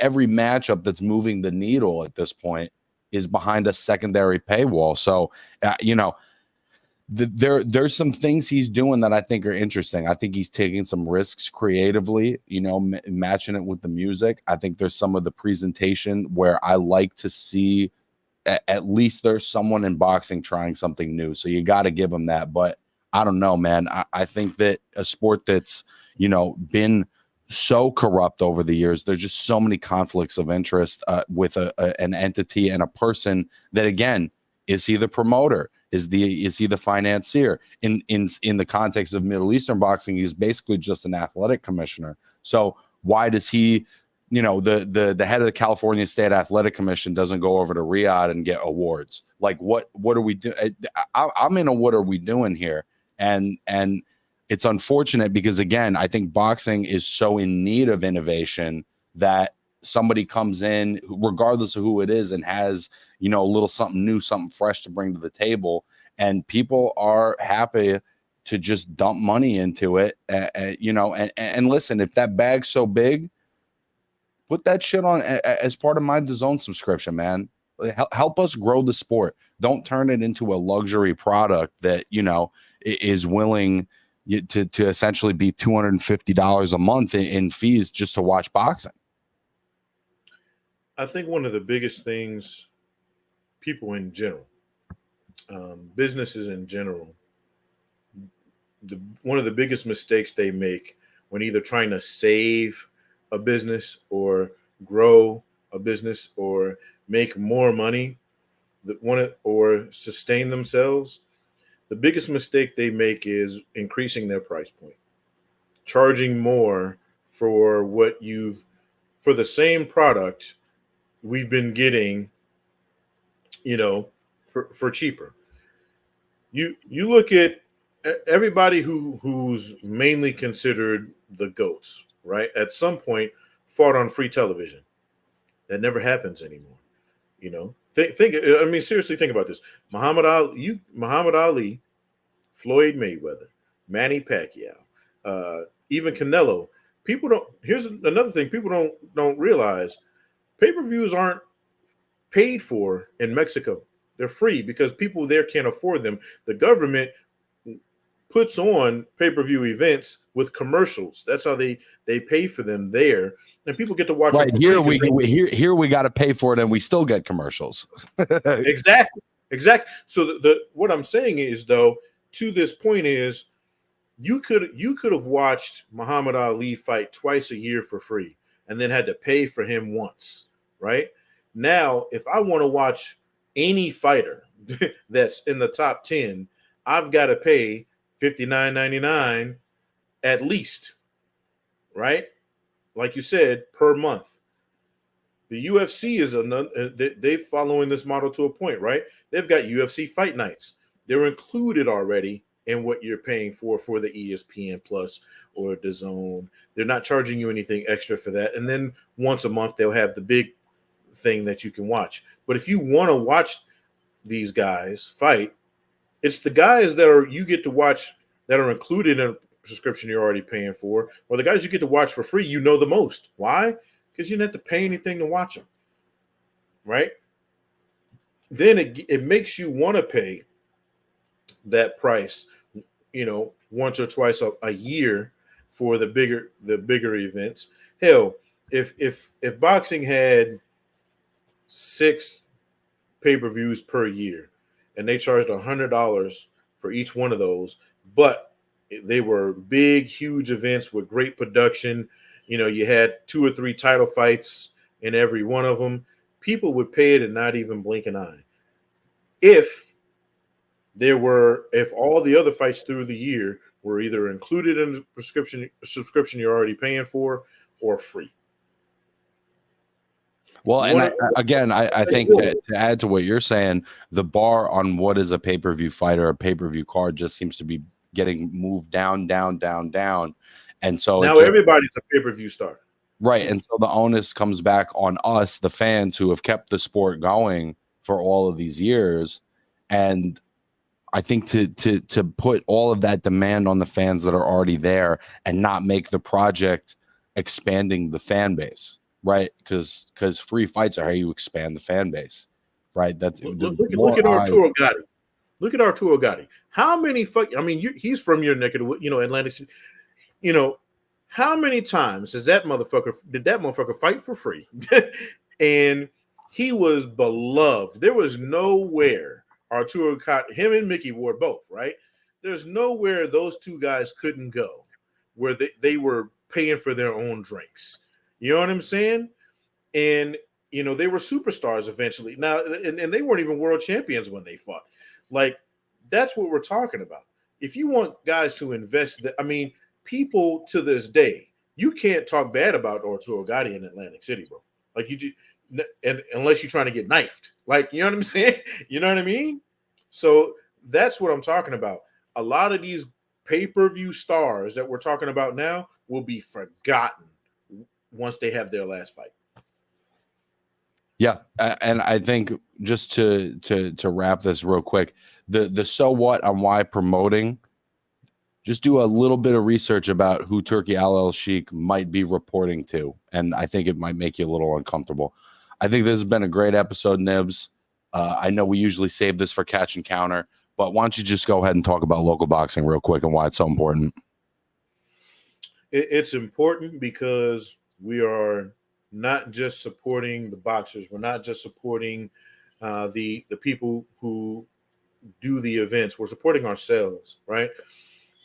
matchup that's moving the needle at this point is behind a secondary paywall. So, there's some things he's doing that I think are interesting. I think he's taking some risks creatively, matching it with the music. I think there's some of the presentation where I like to see at least there's someone in boxing trying something new. So you got to give him that. But I don't know, man. I think that a sport that's, been so corrupt over the years, there's just so many conflicts of interest with an entity and a person that, again, is he the promoter? Is he the financier? In the context of Middle Eastern boxing, he's basically just an athletic commissioner. So why does he, the head of the California State Athletic Commission doesn't go over to Riyadh and get awards? Like, what are we doing? I'm in a what are we doing here? And it's unfortunate because, again, I think boxing is so in need of innovation that somebody comes in, regardless of who it is, and has, a little something new, something fresh to bring to the table. And people are happy to just dump money into it, and listen, if that bag's so big, put that shit on as part of my DAZN subscription, man. Help us grow the sport. Don't turn it into a luxury product that, is willing to essentially be $250 a month in fees just to watch boxing. I think one of the biggest things people in general, businesses in general, one of the biggest mistakes they make when either trying to save a business or grow a business or make more money or sustain themselves, the biggest mistake they make is increasing their price point, charging more for for the same product we've been getting, for cheaper. You look at everybody who's mainly considered the GOATs, right? At some point fought on free television. That never happens anymore. Seriously, think about this. Muhammad Ali, Floyd Mayweather, Manny Pacquiao, even Canelo. People don't. Here's another thing people don't realize: pay-per-views aren't paid for in Mexico. They're free because people there can't afford them. The government puts on pay-per-view events with commercials. That's how they pay for them there, and people get to watch. Right here, we got to pay for it, and we still get commercials. Exactly. So what I'm saying is, though, to this point is, you could have watched Muhammad Ali fight twice a year for free, and then had to pay for him once. Right now, if I want to watch any fighter that's in the top 10, I've got to pay $59.99 at least, right? Like you said, per month. The UFC is they're following this model to a point, right? They've got UFC fight nights. They're included already in what you're paying for the ESPN Plus or DAZN. They're not charging you anything extra for that. And then once a month, they'll have the big thing that you can watch. But if you want to watch these guys fight, it's the guys you get to watch that are included in a subscription you're already paying for, or the guys you get to watch for free, the most. Why? Because you don't have to pay anything to watch them, right? Then it makes you want to pay that price once or twice a year for the bigger events. Hell, if boxing had 6 pay-per-views per year and they charged $100 for each one of those, but they were big, huge events with great production. You had 2 or 3 title fights in every one of them. People would pay it and not even blink an eye. If all the other fights through the year were either included in the subscription you're already paying for or free. Well, and I think to add to what you're saying, the bar on what is a pay-per-view fight or a pay-per-view card just seems to be getting moved down. And so now everybody's a pay-per-view star. Right. And so the onus comes back on us, the fans who have kept the sport going for all of these years. And I think to put all of that demand on the fans that are already there and not make the project expanding the fan base, right? Because free fights are how you expand the fan base, right? That's look at Arturo Gatti. Look at Arturo Gatti. How many he's from your neck of the Atlantic City. How many times did that motherfucker fight for free? And he was beloved. There was nowhere Arturo Gatti, him and Mickey Ward both, right? There's nowhere those two guys couldn't go where they were paying for their own drinks. You know what I'm saying? And, they were superstars eventually. Now, and they weren't even world champions when they fought. Like, that's what we're talking about. If you want guys to invest, people to this day, you can't talk bad about Arturo Gatti in Atlantic City, bro. Like, and unless you're trying to get knifed. Like, you know what I'm saying? You know what I mean? So that's what I'm talking about. A lot of these pay-per-view stars that we're talking about now will be forgotten once they have their last fight. Yeah, and I think just to wrap this real quick, the so what on why promoting, just do a little bit of research about who Turki Al Sheikh might be reporting to, and I think it might make you a little uncomfortable. I think this has been a great episode, Nibs. I know we usually save this for Catch and Counter, but why don't you just go ahead and talk about local boxing real quick and why it's so important? It's important because we are not just supporting the boxers. We're not just supporting the people who do the events. We're supporting ourselves, right?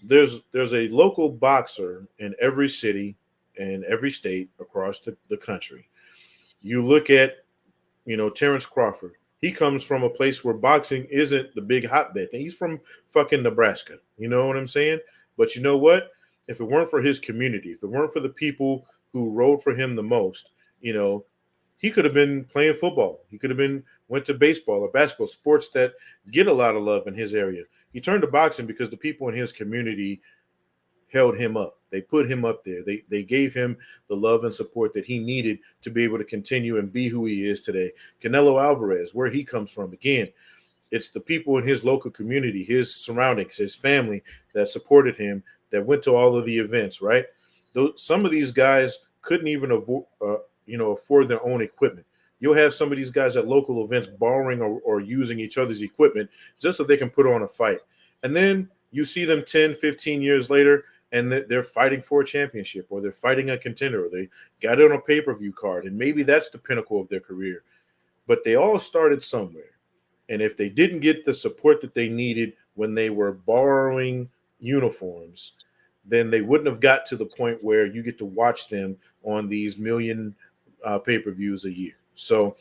There's a local boxer in every city and every state across the country. You look at, Terrence Crawford. He comes from a place where boxing isn't the big hotbed. He's from fucking Nebraska. You know what I'm saying? But you know what? If it weren't for his community, if it weren't for the people who rode for him the most, he could have been playing football. He could have went to baseball or basketball, sports that get a lot of love in his area. He turned to boxing because the people in his community held him up. They put him up there. They gave him the love and support that he needed to be able to continue and be who he is today. Canelo Alvarez, where he comes from, again, it's the people in his local community, his surroundings, his family that supported him, that went to all of the events, right? Some of these guys couldn't even afford their own equipment. You'll have some of these guys at local events borrowing or using each other's equipment just so they can put on a fight. And then you see them 10, 15 years later, and they're fighting for a championship, or they're fighting a contender, or they got it on a pay-per-view card, and maybe that's the pinnacle of their career. But they all started somewhere. And if they didn't get the support that they needed when they were borrowing uniforms, then they wouldn't have got to the point where you get to watch them on these million pay-per-views a year. So,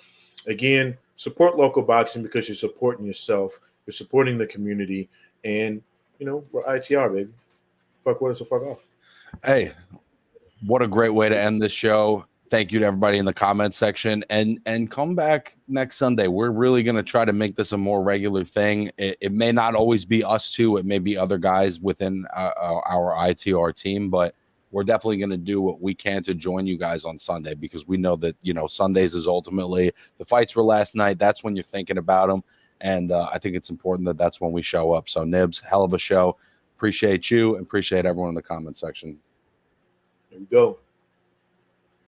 again, support local boxing because you're supporting yourself, you're supporting the community, and, we're ITR, baby. Fuck what is a fuck off. Hey, what a great way to end this show. Thank you to everybody in the comments section, and come back next Sunday. We're really going to try to make this a more regular thing. It may not always be us two. It may be other guys within our ITR team, but we're definitely going to do what we can to join you guys on Sunday, because we know that, Sundays is ultimately the fights were last night. That's when you're thinking about them. And I think it's important that that's when we show up. So Nibs, hell of a show. Appreciate you and appreciate everyone in the comment section. Here we go.